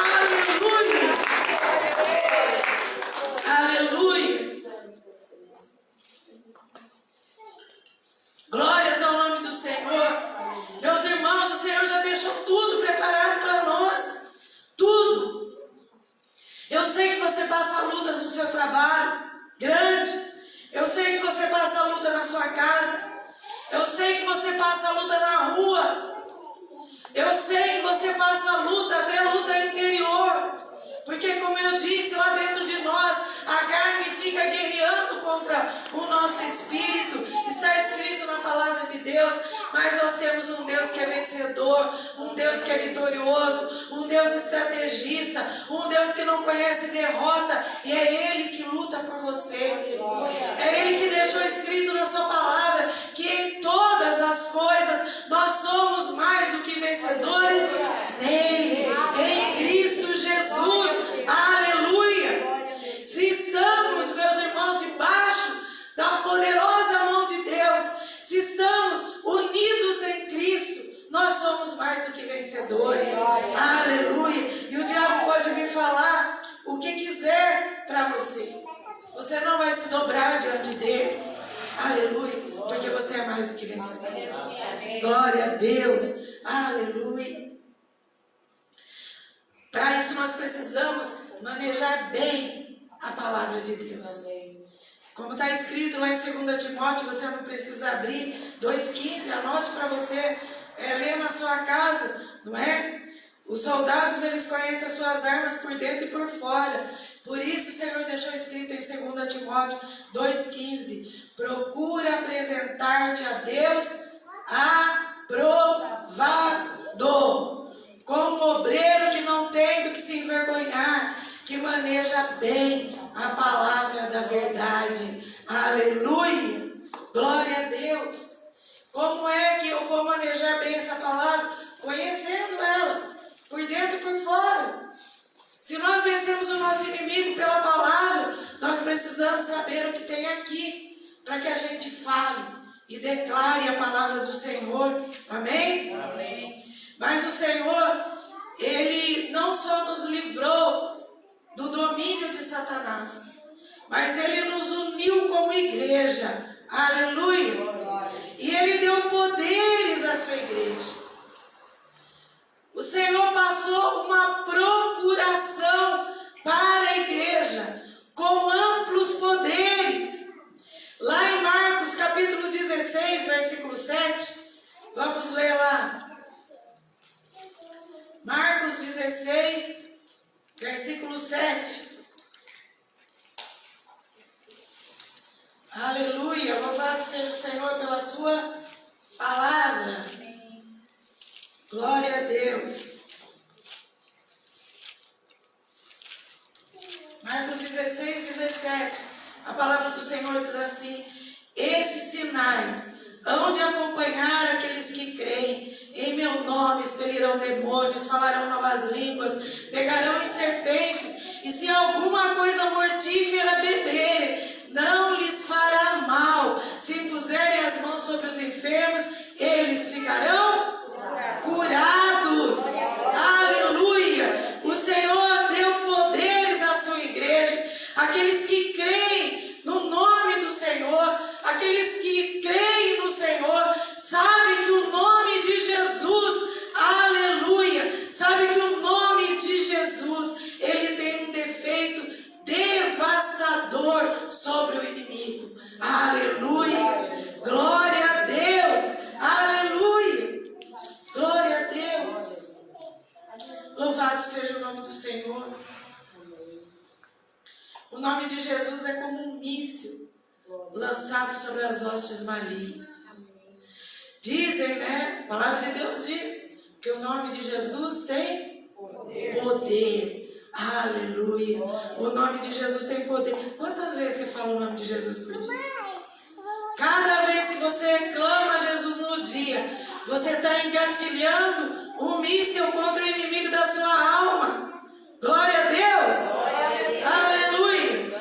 Aleluia. Aleluia. Glórias ao nome do Senhor. Meus irmãos, o Senhor já deixou tudo preparado para nós. Tudo. Eu sei que você passa lutas no seu trabalho, grande. Eu sei que você passa luta na sua casa. Eu sei que você passa luta na rua. Eu sei que você passa luta, até luta interior. Porque, como eu disse, lá dentro de nós, a carne fica guerreando contra o nosso espírito. Está escrito na palavra de Deus. Mas nós temos um Deus que é vencedor, um Deus que é vitorioso, um Deus estrategista, um Deus que não conhece derrota. E é Ele que luta por você. É Ele que deixou escrito na sua palavra que em todas as coisas nós somos mais do que vencedores nele, em Cristo Jesus. Aleluia! Se estamos, meus irmãos, debaixo da poderosa mão de Deus, se estamos unidos em Cristo, nós somos mais do que vencedores. Aleluia! E o diabo pode vir falar o que quiser para você. Você não vai se dobrar diante dele. Aleluia! Porque você é mais do que vencedor. Glória a Deus. Aleluia! Para isso nós precisamos manejar bem a palavra de Deus. Como está escrito lá em 2 Timóteo, você não precisa abrir 2,15, anote para você ler na sua casa, não é? Os soldados, eles conhecem as suas armas por dentro e por fora. Por isso o Senhor deixou escrito em 2 Timóteo 2,15: procura apresentar-te a Deus aprovado, como obreiro que não tem do que se envergonhar, que maneja bem a palavra da verdade. Aleluia! Glória a Deus! Como é que eu vou manejar bem essa palavra? Conhecendo ela, por dentro e por fora. Se nós vencemos o nosso inimigo pela palavra, nós precisamos saber o que tem aqui, para que a gente fale e declare a palavra do Senhor. Amém? Amém. Mas o Senhor, Ele não só nos livrou do domínio de Satanás, mas Ele nos uniu como igreja. Aleluia! E Ele deu poderes à sua igreja. O Senhor passou uma procuração para a igreja, com amplos poderes. Lá em Marcos capítulo 16, versículo 7, vamos ler lá. Marcos 16, versículo 7. Aleluia, louvado seja o Senhor pela sua palavra. Glória a Deus. Marcos 16, 17. A palavra do Senhor diz assim: estes sinais hão de acompanhar aqueles que creem. Em meu nome expelirão demônios, falarão novas línguas, pegarão em serpentes, e se alguma coisa mortífera beberem, não lhes fará mal. Se impuserem as mãos sobre os enfermos, eles ficarão curados. Aleluia! O Senhor deu poderes à sua igreja. Aqueles que creem no nome do Senhor, aqueles que creem no Senhor, sabem que o nome de Jesus, aleluia, sabe que o nome de Jesus, ele tem um defeito devastador sobre o inimigo. Aleluia! Glória a Deus! Aleluia! Glória a Deus! Louvado seja o nome do Senhor. O nome de Jesus é como um míssil lançado sobre as hostes malignas. Dizem, né? A palavra de Deus diz que o nome de Jesus tem poder. Aleluia. O nome de Jesus tem poder. Quantas vezes você fala o nome de Jesus por dia? Cada vez que você clama Jesus no dia, você está engatilhando um míssil contra o inimigo da sua alma. Glória a Deus. Aleluia.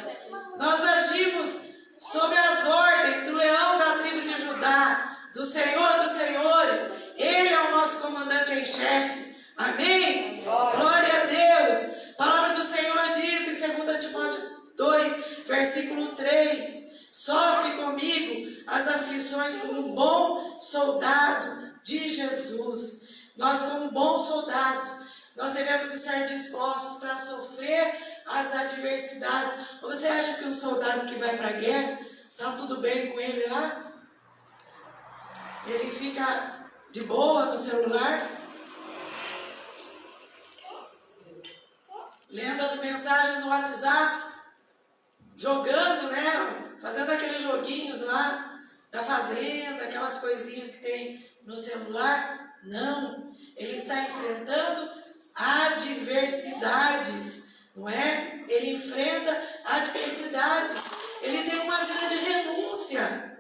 Nós agimos sobre as ordens do leão da tribo de Judá, do Senhor dos senhores. Ele é o nosso comandante comandante em chefe. Amém? Glória a Deus. A palavra do Senhor diz em 2 Timóteo 2, versículo 3: sofre comigo as aflições como bom soldado de Jesus. Nós, como bons soldados, nós devemos estar dispostos para sofrer as adversidades. Ou você acha que um soldado que vai para a guerra, está tudo bem com ele lá? Ele fica de boa no celular, lendo as mensagens no WhatsApp, jogando, né? Fazendo aqueles joguinhos lá da fazenda, aquelas coisinhas que tem no celular. Não, ele está enfrentando adversidades, não é? Ele enfrenta adversidade, ele tem uma vida de renúncia.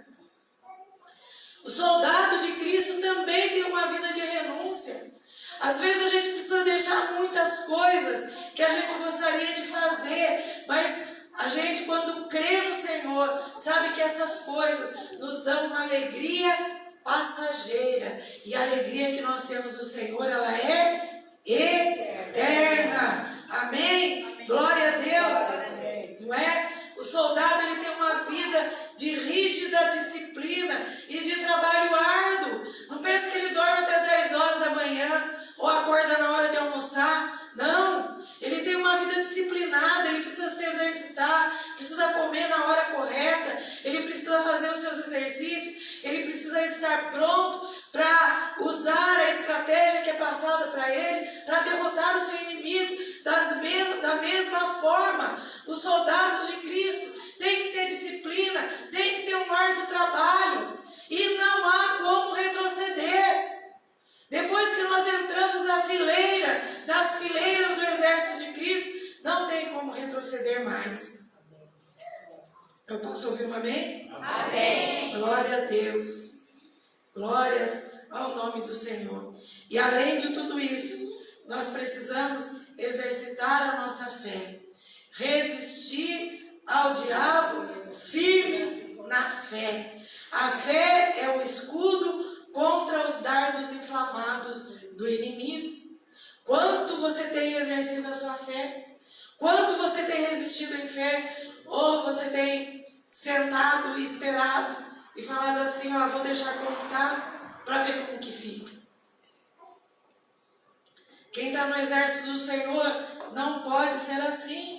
O soldado de Cristo também tem uma vida de renúncia. Às vezes a gente precisa deixar muitas coisas que a gente gostaria de fazer, mas a gente, quando crê no Senhor, sabe que essas coisas nos dão uma alegria passageira. E a alegria que nós temos no Senhor, ela é eterna. Amém? Glória a Deus. Não é? O soldado, ele tem uma vida de rígida disciplina e de trabalho árduo. Não pense que ele dorme até 10 horas da manhã ou acorda na hora de almoçar. Não, ele tem uma vida disciplinada, ele precisa se exercitar, precisa comer na hora correta, ele precisa fazer os seus exercícios, ele precisa estar pronto para usar a estratégia que é passada para ele, para derrotar o seu inimigo. Da mesma forma, os soldados de Cristo têm que ter disciplina, têm que ter um árduo trabalho, e não há como retroceder. Depois que nós entramos nas fileiras do exército de Cristo, não tem como retroceder mais. Eu posso ouvir um amém? Amém. Glória a Deus. Glórias ao nome do Senhor. E além de tudo isso, nós precisamos exercitar a nossa fé. Resistir ao diabo firmes na fé. A fé é o escudo contra os dardos inflamados do inimigo. Quanto você tem exercido a sua fé? Quanto você tem resistido em fé? Ou você tem sentado e esperado e falado assim, ó, vou deixar contar para ver como que fica. Quem está no exército do Senhor não pode ser assim.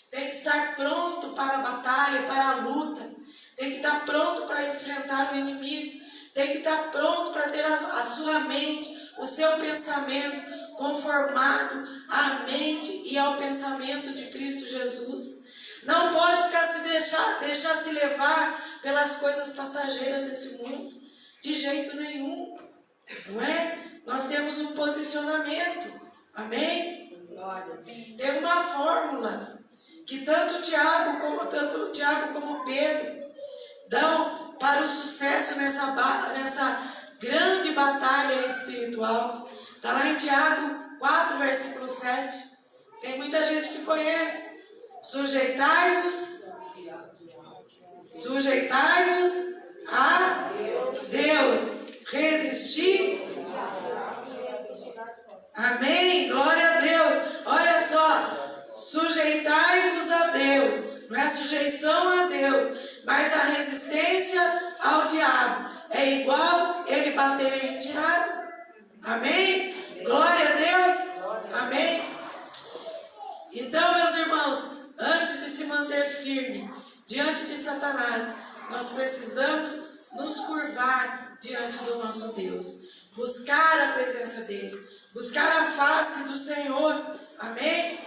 Tem que estar pronto para a batalha, para a luta. Tem que estar pronto para enfrentar o inimigo. Tem que estar pronto para ter a sua mente, o seu pensamento conformado à mente e ao pensamento de Cristo Jesus. Não pode deixar se levar pelas coisas passageiras desse mundo, de jeito nenhum, não é? Nós temos um posicionamento, amém? Tem uma fórmula que tanto Tiago como Pedro dão para o sucesso nessa grande batalha espiritual. Está lá em Tiago 4, versículo 7. Tem muita gente que conhece. Sujeitai-vos a Deus. Resistir. Amém? Glória a Deus. Olha só. Sujeitai-vos a Deus. Não é sujeição a Deus, mas a resistência ao diabo. É igual ele bater em retirada. Amém? Glória a Deus. Amém? Então, meus irmãos, antes de se manter firme diante de Satanás, nós precisamos nos curvar diante do nosso Deus. Buscar a presença dele. Buscar a face do Senhor. Amém?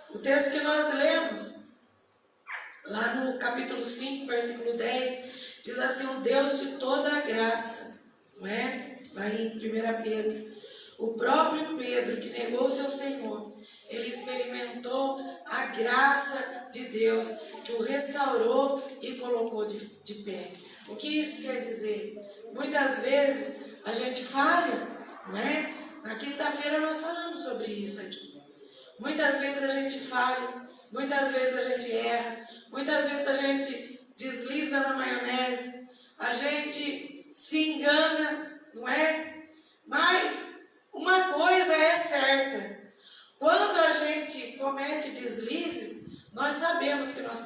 O texto que nós lemos, lá no capítulo 5, versículo 10, diz assim, o Deus de toda a graça, não é? Lá em 1 Pedro. O próprio Pedro, que negou o seu Senhor, ele experimentou a graça de Deus, que o restaurou e colocou de pé. O que isso quer dizer? Muitas vezes a gente falha, não é? Na quinta-feira nós falamos sobre isso aqui. Muitas vezes a gente falha, muitas vezes a gente erra, muitas vezes a gente desliza na maionese, a gente se engana, não é?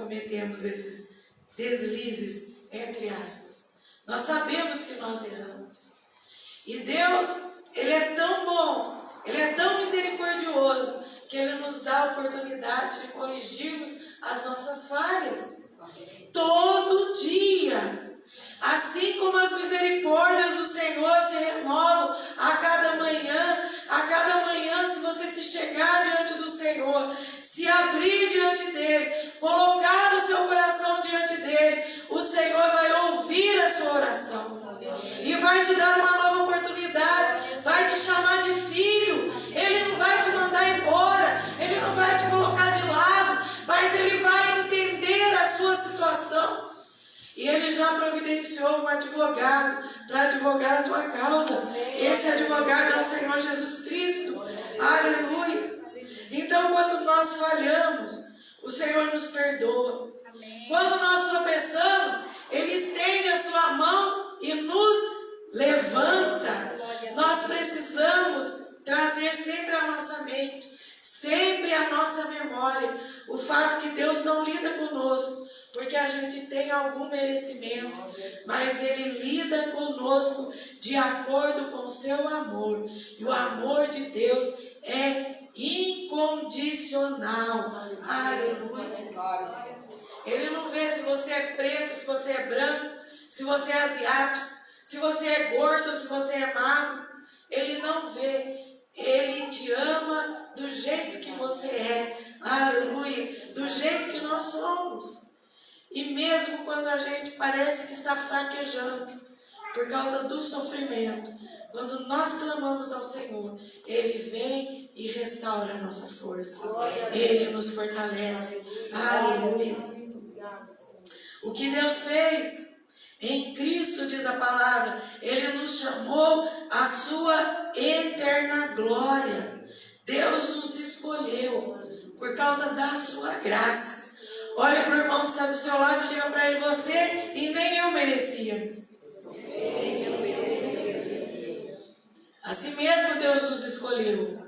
cometemos esses deslizes, entre aspas. Nós sabemos que nós erramos. E Deus, Ele é tão bom, Ele é tão misericordioso, que Ele nos dá a oportunidade de corrigirmos as nossas falhas. Todo dia. Assim como as misericórdias do Senhor se renovam a cada manhã, se você se chegar diante do Senhor, se abrir diante dEle, colocar o seu coração diante dEle, o Senhor vai ouvir a sua oração e vai te dar uma nova oportunidade, vai te chamar de filho. Ele não vai te mandar embora, Ele não vai te colocar de lado, mas Ele vai entender a sua situação. E Ele já providenciou um advogado para advogar a tua causa. Esse advogado é o Senhor Jesus Cristo. Aleluia. Então, quando nós falhamos, o Senhor nos perdoa. Quando nós tropeçamos, Ele estende a sua mão e nos levanta. Nós precisamos trazer sempre à nossa mente, sempre à nossa memória, o fato que Deus não lida conosco porque a gente tem algum merecimento, mas Ele lida conosco de acordo com o seu amor. E o amor de Deus é incondicional. Aleluia. Ele não vê se você é preto, se você é branco, se você é asiático, se você é gordo, se você é magro. Ele não vê. Ele te ama do jeito que você é. Aleluia. Do jeito que nós somos. E mesmo quando a gente parece que está fraquejando por causa do sofrimento, quando nós clamamos ao Senhor, Ele vem e restaura a nossa força. Ele nos fortalece. Aleluia. O que Deus fez em Cristo, diz a palavra, Ele nos chamou à sua eterna glória. Deus nos escolheu por causa da sua graça. Olha para o irmão que está do seu lado e diga para ele: você e nem eu merecíamos. Assim mesmo Deus nos escolheu.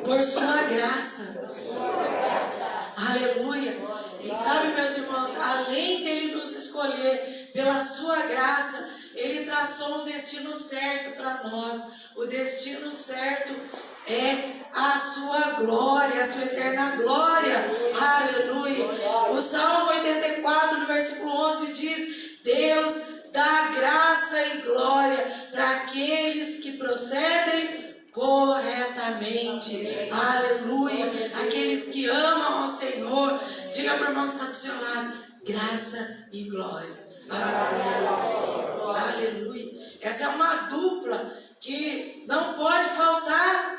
Por sua graça. Aleluia. E sabe, meus irmãos, além dele nos escolher pela sua graça, Ele traçou um destino certo para nós. O destino certo é a sua glória, a sua eterna glória. Aleluia. O Salmo 84, no versículo 11 diz: Deus dá graça e glória para aqueles que procedem corretamente. Aleluia. Aqueles que amam ao Senhor. Diga para o irmão que está do seu lado: graça e glória. Aleluia. Essa é uma dupla que não pode faltar.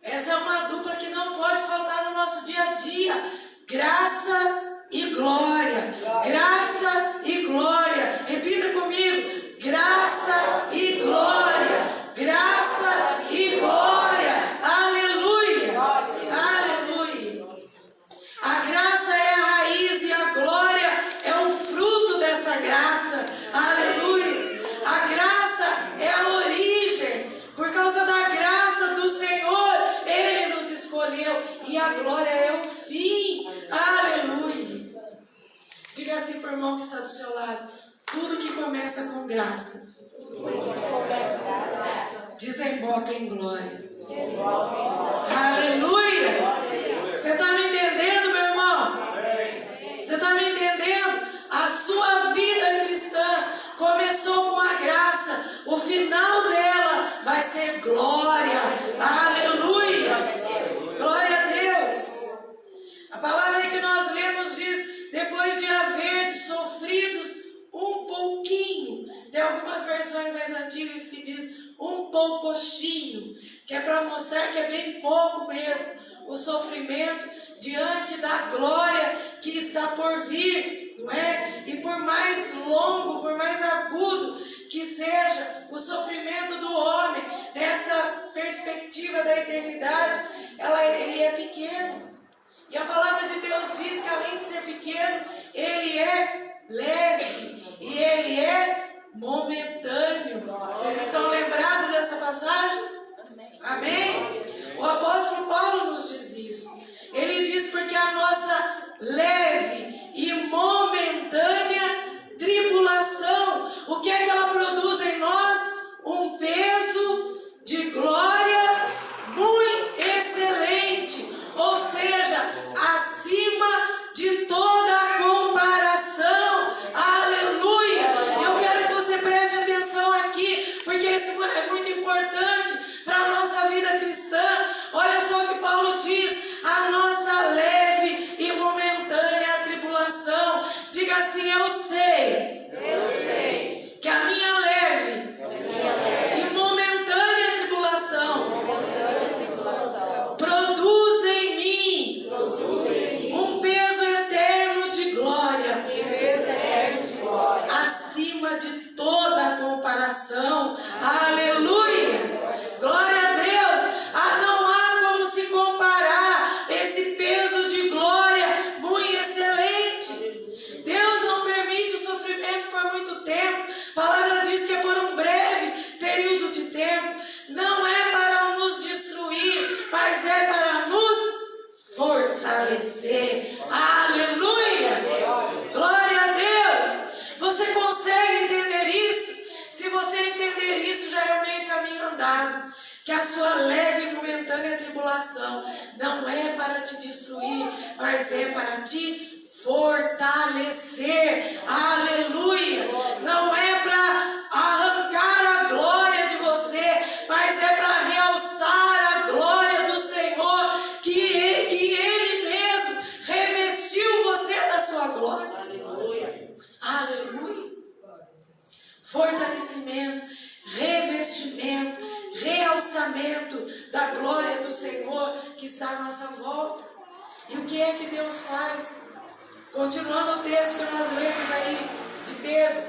Essa é uma dupla que não pode faltar no nosso dia a dia. Graça e glória. Graça e glória. Repita comigo: graça e glória. Graça e glória. Aleluia. Aleluia. A graça é a raiz e a glória é o fruto dessa graça. Aleluia. A graça é a origem. Por causa da graça do Senhor, Ele nos escolheu. E a glória é o fim. Aleluia. Diga assim para o irmão que está do seu lado: tudo que começa com graça desemboca em glória. Aleluia. Você está me entendendo, meu irmão? Você está me entendendo? A sua vida cristã começou com a graça. O final dela vai ser glória. Aleluia. Glória a Deus. A palavra que nós lemos diz: depois de haver sofridos um pouquinho. Tem algumas versões mais antigas que diz um poucochinho, que é para mostrar que é bem pouco mesmo o sofrimento diante da glória que está por vir, não é? E por mais longo, por mais agudo que seja o sofrimento do homem, nessa perspectiva da eternidade, ele é pequeno. E a palavra de Deus diz que além de ser pequeno, ele é leve e ele é momentâneo. Vocês estão lembrados dessa passagem? Amém? O apóstolo Paulo nos diz isso. leve e momentânea tribulação. O que é que ela produz em nós? Um peso de glória muito excelente, ou seja, acima de toda a comparação. Aleluia! Eu quero que você preste atenção aqui, porque isso é muito importante para a nossa vida cristã. Olha só o que Paulo diz: a nossa leve e momentânea tribulação. Diga assim: eu sei que a minha leve e momentânea tribulação produz em mim um peso eterno de glória acima de toda a comparação. Aleluia! Glória a Deus! Não há como se comparar esse peso de glória muito excelente. Deus não permite o sofrimento por muito tempo. A palavra diz que é por um breve período de tempo. Não é para nos destruir, mas é para nos fortalecer. Aleluia! Glória a Deus! Você consegue entender isso? Se você entender isso, já é o meio caminho andado. Que a sua leve e momentânea tribulação não é para te destruir, mas é para te fortalecer. Aleluia! Não é para arrancar a glória de você, mas é para realçar a glória do Senhor, que Ele mesmo revestiu você da sua glória. Aleluia! Fortalecimento, revestimento, realçamento da glória do Senhor que está à nossa volta. E o que é que Deus faz? Continuando o texto que nós lemos aí de Pedro: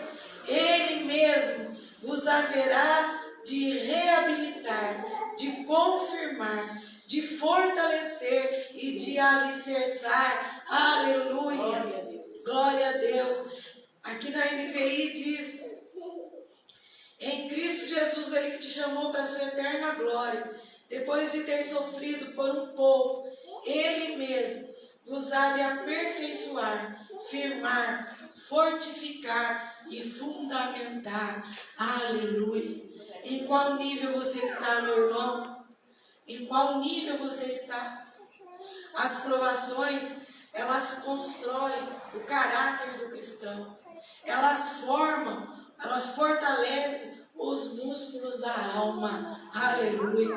Ele mesmo vos haverá de reabilitar, de confirmar, de fortalecer e de alicerçar. Aleluia! Glória a Deus! Aqui na NVI diz: em Cristo Jesus, Ele que te chamou para a sua eterna glória, depois de ter sofrido por um pouco, Ele mesmo vos há de aperfeiçoar, firmar, fortificar e fundamentar. Aleluia! Em qual nível você está, meu irmão? Em qual nível você está? As provações, elas constroem o caráter do cristão. Elas formam, elas fortalecem os músculos da alma. Aleluia!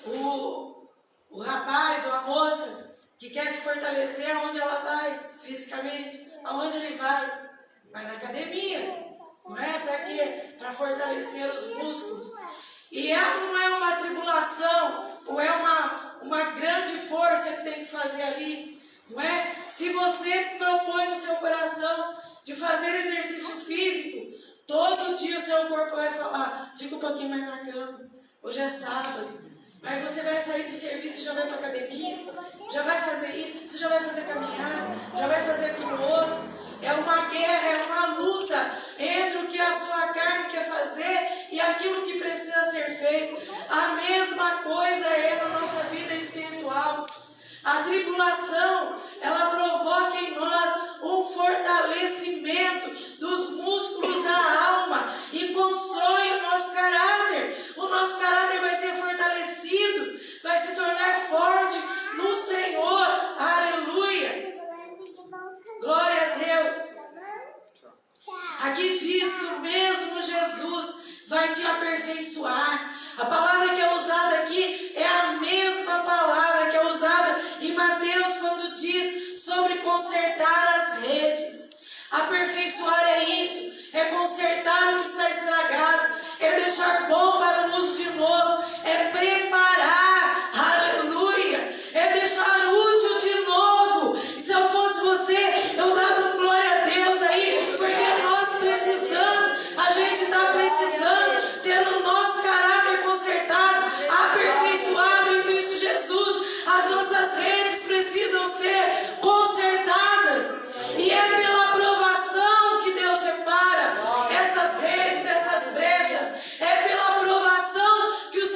O rapaz ou a moça que quer se fortalecer, aonde ela vai fisicamente? Aonde ele vai? Vai na academia. Não é? Para quê? Para fortalecer os músculos. E não é uma tribulação, ou é uma grande força que tem que fazer ali. Não é? Se você propõe no seu coração de fazer exercício físico, todo dia o seu corpo vai falar: fica um pouquinho mais na cama, hoje é sábado. Aí você vai sair do serviço e já vai para a academia, já vai fazer isso, você já vai fazer caminhada, já vai fazer aquilo outro. É uma guerra, é uma luta entre o que a sua carne quer fazer e aquilo que precisa ser feito. A mesma coisa é na nossa vida espiritual. A tribulação, ela provoca em nós um fortalecimento dos músculos da alma e constrói o nosso caráter. O nosso caráter vai ser fortalecido, vai se tornar forte no Senhor. Aleluia! Glória a Deus! Aqui diz que o mesmo Jesus vai te aperfeiçoar. A palavra que é usada aqui é a mesma palavra que é usada em Mateus quando diz sobre consertar as redes. Aperfeiçoar é isso, é consertar o que está estragado, é deixar bom para o uso de novo, é preparar, aleluia, é deixar útil de novo. E se eu fosse você, eu dava glória a Deus aí, porque nós precisamos, a gente está precisando ter o nosso caráter consertado, aperfeiçoado em Cristo Jesus. As nossas redes precisam ser consertadas, e é pela aprovação que Deus separa essas redes, essas brechas. É pela aprovação que o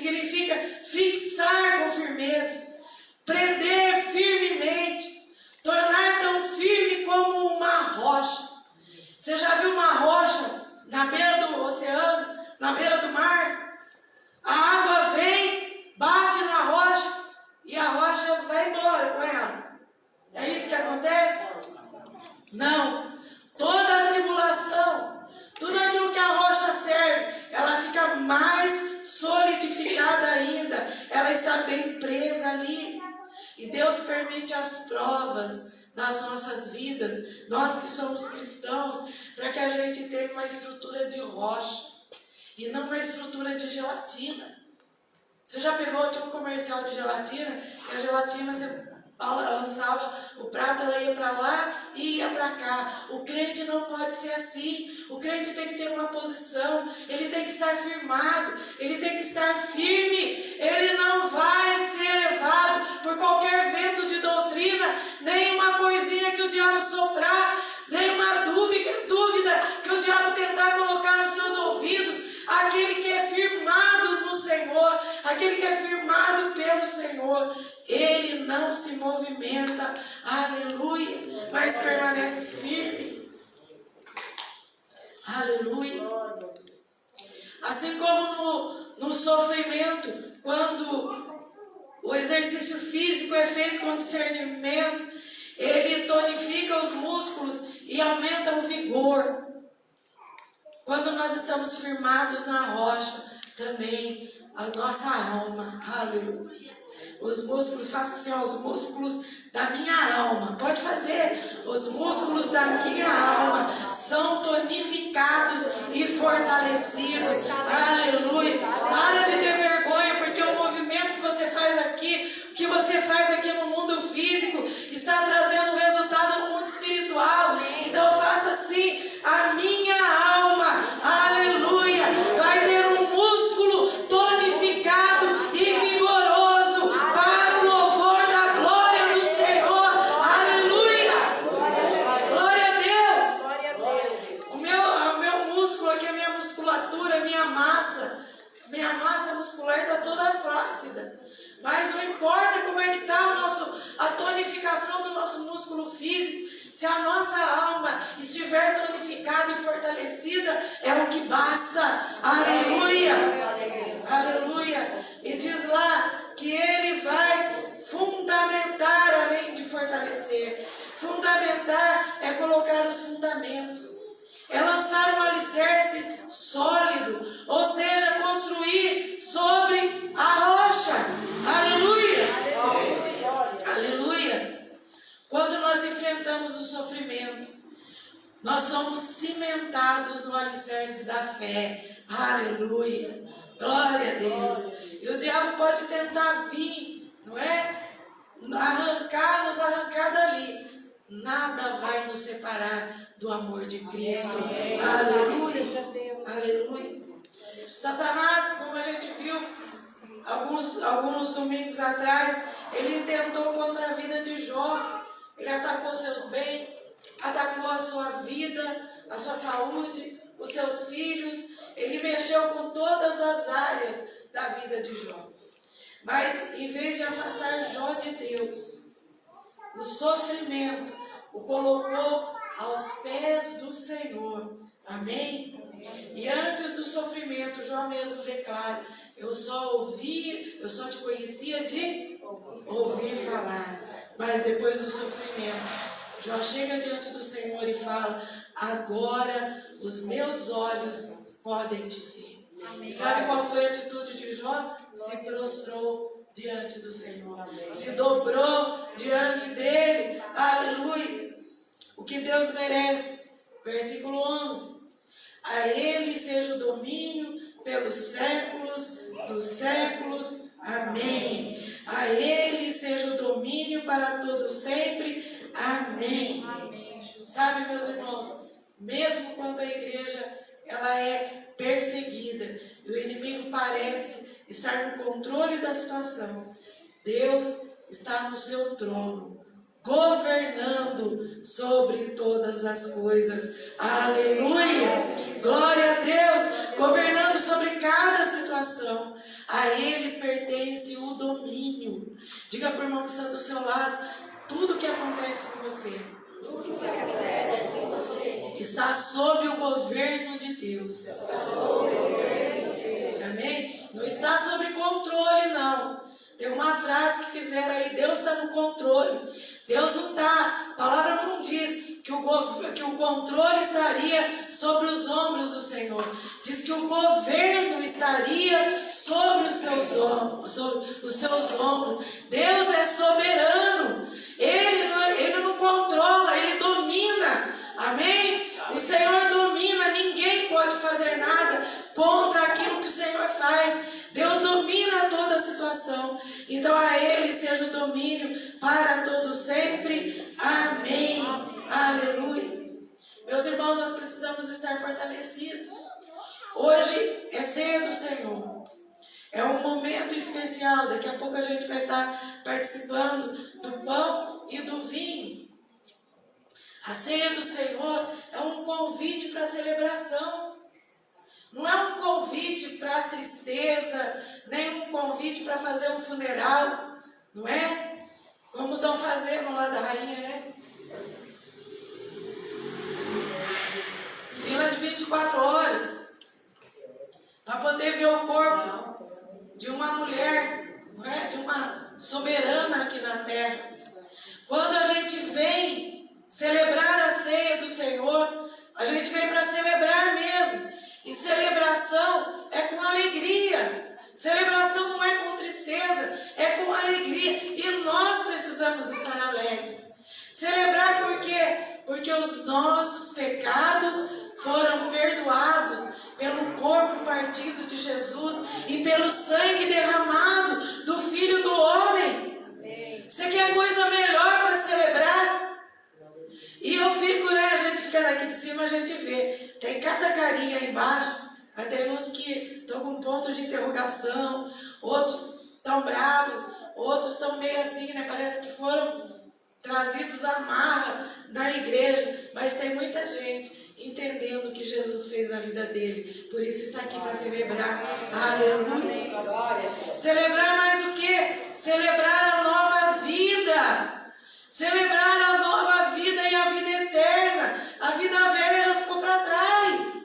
significa fixar com firmeza, prender firmemente, tornar tão firme como uma rocha. Você já viu uma rocha na beira do oceano, na beira do mar? A água vem, bate na rocha e a rocha vai embora com ela. É isso que acontece? Não. Toda a tribulação, tudo aquilo que a rocha serve, ela fica mais solidificada ainda. Ela está bem presa ali. E Deus permite as provas nas nossas vidas, nós que somos cristãos, para que a gente tenha uma estrutura de rocha e não uma estrutura de gelatina. Você já pegou, tinha um comercial de gelatina, que a gelatina você lançava o prato, ela ia para lá e ia para cá. O crente não pode ser assim. O crente tem que ter uma posição, ele tem que estar firmado, ele tem que estar firme. Ele não vai ser levado por qualquer vento de doutrina, nem uma coisinha que o diabo soprar, nem uma dúvida que o diabo tentar colocar nos seus ouvidos. Aquele que é firmado no Senhor, aquele que é firmado pelo Senhor, ele não se movimenta, aleluia, mas permanece firme, aleluia. Assim como no sofrimento, quando o exercício físico é feito com discernimento, ele tonifica os músculos e aumenta o vigor. Quando nós estamos firmados na rocha, também a nossa alma, aleluia. Os músculos, faça assim, ó, os músculos da minha alma, pode fazer. Os músculos da minha alma são tonificados e fortalecidos, aleluia. Para de ter vergonha, porque o movimento que você faz aqui, o que você faz aqui no mundo físico, está trazendo resultado no mundo espiritual. Então faça assim, a minha alma, aleluia, vai ter um músculo tonificado e vigoroso para o louvor da glória do Senhor, aleluia, glória a Deus. O meu músculo aqui, a minha musculatura, a minha massa muscular está toda flácida. Mas não importa como é que está a tonificação do nosso músculo físico, se a nossa alma estiver tonificada e fortalecida, é o que basta. Aleluia! Aleluia! E diz lá que ele vai fundamentar além de fortalecer. Fundamentar é colocar os fundamentos. É lançar um alicerce sólido, ou seja, construir sobre a rocha. Aleluia! Aleluia! Quando nós enfrentamos o sofrimento, nós somos cimentados no alicerce da fé. Aleluia! Glória a Deus! E o diabo pode tentar vir, não é? Nos arrancar dali. Nada vai nos separar do amor de Cristo. Aleluia! Aleluia! Satanás, como a gente viu alguns domingos atrás, ele tentou contra a vida de Jó. Ele atacou seus bens, atacou a sua vida, a sua saúde, os seus filhos. Ele mexeu com todas as áreas da vida de Jó. Mas em vez de afastar Jó de Deus, o sofrimento o colocou aos pés do Senhor. Amém? E antes do sofrimento, Jó mesmo declara: eu só te conhecia de ouvir falar. Mas depois do sofrimento, Jó chega diante do Senhor e fala: agora os meus olhos podem te ver. E sabe qual foi a atitude de Jó? Se prostrou diante do Senhor, se dobrou diante dele. Aleluia! O que Deus merece. Versículo 11: a ele seja o domínio pelos séculos dos séculos. Amém. A ele seja o domínio para todo sempre. Amém. Sabe, meus irmãos, mesmo quando a igreja ela é perseguida e o inimigo parece estar no controle da situação, Deus está no seu trono, governando sobre todas as coisas. Aleluia! Glória a Deus! Governando sobre cada situação. A Ele pertence o domínio. Diga para o irmão que está do seu lado, tudo que acontece com você está sob o governo de Deus. Amém? Não está sob controle, não. Tem uma frase que fizeram aí, Deus está no controle. Deus não está. A palavra não diz que o controle estaria sobre os ombros do Senhor. Diz que o governo estaria sobre os seus ombros. Deus é soberano. Ele não controla, Ele domina. Amém? O Senhor domina, ninguém pode fazer nada contra aquilo que o Senhor faz. Deus domina toda a situação. Então a Ele seja o domínio para todo sempre. Amém. Aleluia. Meus irmãos, nós precisamos estar fortalecidos. Hoje é ceia do Senhor. É um momento especial. Daqui a pouco a gente vai estar participando do pão e do vinho. A ceia do Senhor é um convite para a celebração. Não é um convite para a tristeza, nem um convite para fazer um funeral, não é? Como estão fazendo lá da rainha, né? Fila de 24 horas para poder ver o corpo de uma mulher, não é? De uma soberana aqui na terra. Quando a gente vem celebrar a ceia do Senhor, a gente vem para celebrar mesmo. E celebração é com alegria. Celebração não é com tristeza, é com alegria. E nós precisamos estar alegres. Celebrar por quê? Porque os nossos pecados foram perdoados pelo corpo partido de Jesus e pelo sangue derramado do Filho do Homem. Você quer coisa melhor para celebrar? E eu fico, né? A gente fica daqui de cima, a gente vê. Tem cada carinha aí embaixo. Aí tem uns que estão com ponto de interrogação, outros estão bravos, outros estão meio assim, né? Parece que foram trazidos à marra na igreja. Mas tem muita gente entendendo o que Jesus fez na vida dele. Por isso está aqui para celebrar. Aleluia. Celebrar mais o quê? Celebrar a nova vida. Celebrar a nova vida e a vida eterna. A vida velha já ficou para trás.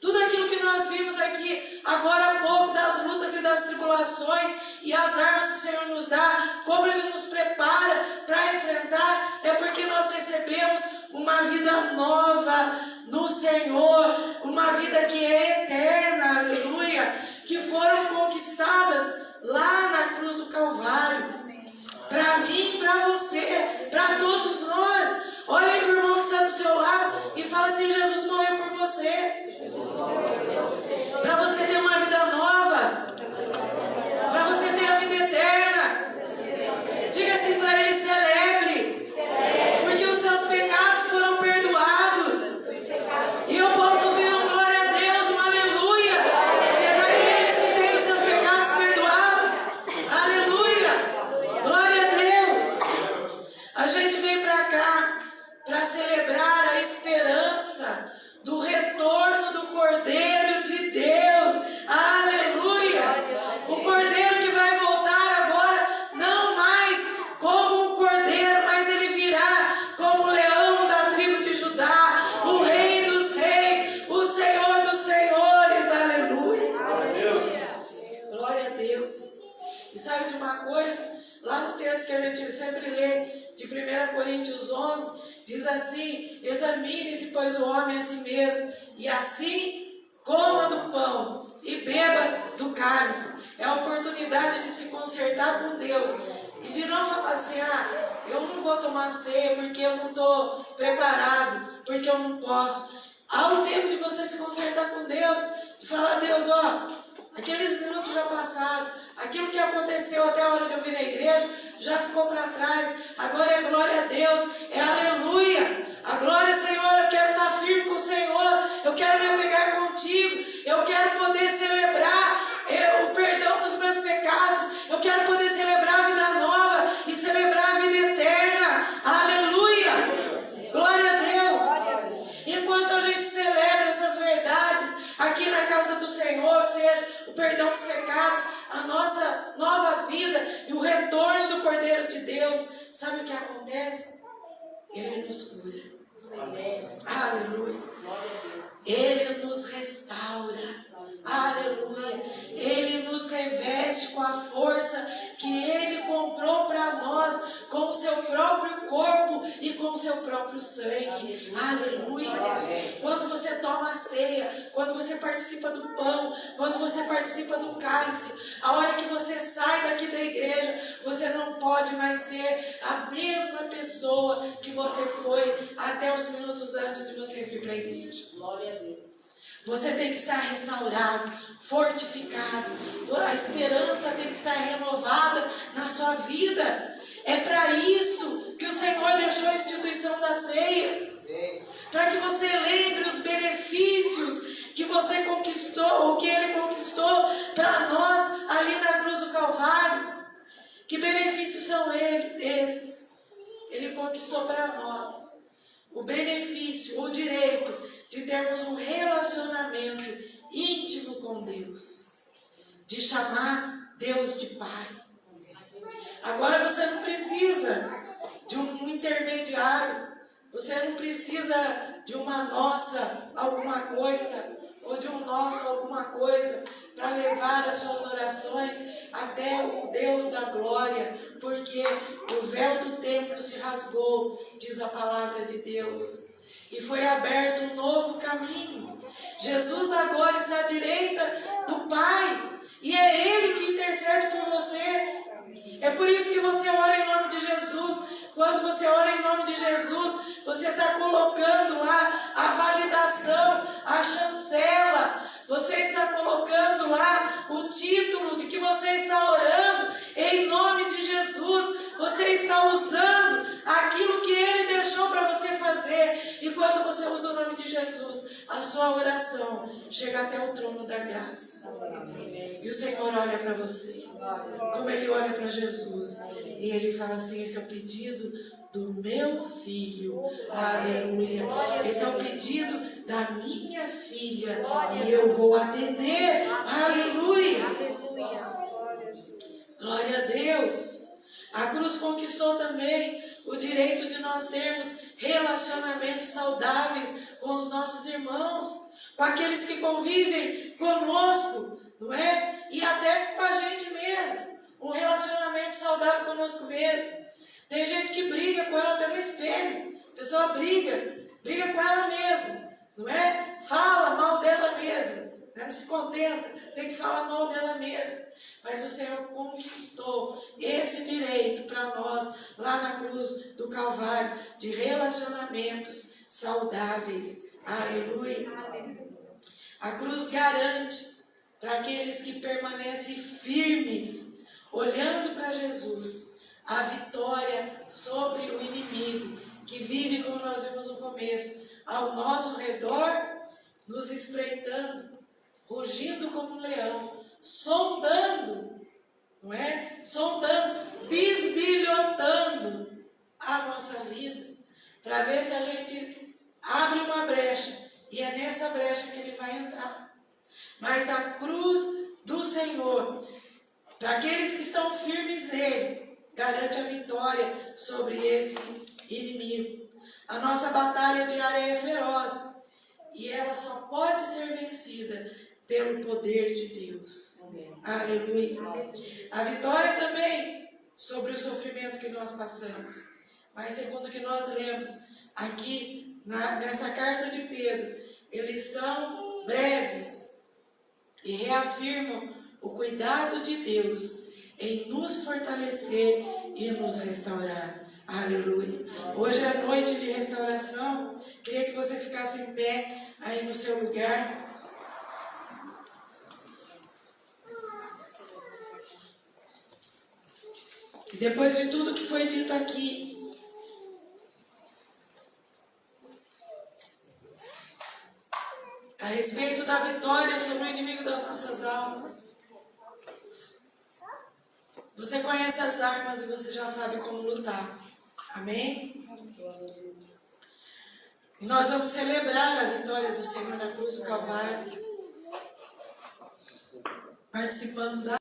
Tudo aquilo que nós vimos aqui agora há pouco, das lutas e das tribulações e as armas que o Senhor nos dá, como Ele nos prepara para enfrentar, é porque nós recebemos uma vida nova no Senhor, uma vida que é eterna, aleluia, que foram conquistadas lá na cruz do Calvário. Para mim, para você, para todos nós. Olha aí para o irmão que está do seu lado e fala assim: Jesus morreu por você. Para você ter uma vida nova. Para você ter a vida eterna. Diga assim para ele: celebre. Porque os seus pecados foram perdoados. E eu posso ouvir um glória a Deus, um aleluia. Que é daqueles que têm os seus pecados perdoados. Aleluia. Glória a Deus. A gente vem para cá para celebrar a esperança do retorno do Cordeiro de Deus. Aleluia. O Cordeiro que vai voltar agora, não mais como um cordeiro, mas ele virá como o leão da tribo de Judá, o Rei dos reis, o Senhor dos senhores. Aleluia. Glória a Deus. E sabe de uma coisa? Lá no texto que a gente sempre lê, de 1 Coríntios 11, diz assim: examine-se, pois, o homem a si mesmo, e assim coma do pão e beba do cálice. É a oportunidade de se consertar com Deus e de não falar assim: eu não vou tomar ceia porque eu não estou preparado, porque eu não posso. Há o tempo de você se consertar com Deus, de falar: Deus, aqueles minutos já passaram, aquilo que aconteceu até a hora de eu vir na igreja já ficou para trás, agora é glória a Deus, é aleluia. A glória, Senhor, eu quero estar firme com o Senhor, eu quero me apegar contigo, eu quero poder celebrar o perdão dos meus pecados, eu quero poder celebrar a vida nova e celebrar a vida eterna. o perdão dos pecados, a nossa nova vida e o retorno do Cordeiro de Deus, sabe o que acontece? Ele nos cura. Aleluia. Ele nos restaura. Aleluia. Ele nos reveste com a força que Ele comprou para nós, com o seu próprio corpo e com o seu próprio sangue. Aleluia. Quando você toma a ceia, quando você participa do pão, quando você participa do cálice, a hora que você sai daqui da igreja, você não pode mais ser a mesma pessoa que você foi até os minutos antes de você vir para a igreja. Glória a Deus. Você tem que estar restaurado, fortificado. A esperança tem que estar renovada na sua vida. É para isso que o Senhor deixou a instituição da ceia. Para que você lembre os benefícios que você conquistou, ou que Ele conquistou para nós ali na cruz do Calvário. Que benefícios são esses? Ele conquistou para nós o benefício, o direito de termos um relacionamento íntimo com Deus, de chamar Deus de Pai. Agora você não precisa de um intermediário, você não precisa de uma nossa alguma coisa, ou de um nosso alguma coisa, para levar as suas orações até o Deus da glória, porque o véu do templo se rasgou, diz a palavra de Deus, e foi aberto um novo caminho. Jesus agora está à direita do Pai, e é Ele que intercede por você. É por isso que você ora em nome de Jesus. Quando você ora em nome de Jesus, você está colocando lá a validação, a chancela. Você está colocando lá o título de que você está orando em nome de Jesus. Você está usando aquilo que Ele deixou para você fazer. E quando você usa o nome de Jesus, a sua oração chega até o trono da graça. E o Senhor olha para você, como Ele olha para Jesus. E Ele fala assim: esse é o pedido do meu filho. Aleluia. Esse é o pedido da minha filha. E eu vou atender. Aleluia. Glória a Deus. A cruz conquistou também o direito de nós termos relacionamentos saudáveis com os nossos irmãos, com aqueles que convivem conosco, não é? E até com a gente mesmo. Um relacionamento saudável conosco mesmo. Tem gente que briga com ela até no espelho. A pessoa briga com ela mesma, não é? Fala mal dela mesma, não se contenta, tem que falar mal dela mesma. Mas o Senhor conquistou esse direito para nós, lá na cruz do Calvário, de relacionamentos saudáveis. Aleluia. A cruz garante para aqueles que permanecem firmes, olhando para Jesus, a vitória sobre o inimigo, que vive, como nós vimos no começo, ao nosso redor, nos espreitando, rugindo como um leão, sondando, não é? Sondando, bisbilhotando a nossa vida, para ver se a gente abre uma brecha, e é nessa brecha que Ele vai entrar. Mas a cruz do Senhor, para aqueles que estão firmes nele, garante a vitória sobre esse inimigo. A nossa batalha diária é feroz, e ela só pode ser vencida pelo poder de Deus. Aleluia. A vitória também sobre o sofrimento que nós passamos. Mas segundo o que nós lemos aqui nessa carta de Pedro, eles são breves e reafirmam o cuidado de Deus em nos fortalecer e nos restaurar. Aleluia. Hoje é noite de restauração. Queria que você ficasse em pé aí no seu lugar. E depois de tudo que foi dito aqui, a respeito da vitória sobre o inimigo das nossas almas, você conhece as armas e você já sabe como lutar. Amém? E nós vamos celebrar a vitória do Senhor na cruz do Calvário. participando da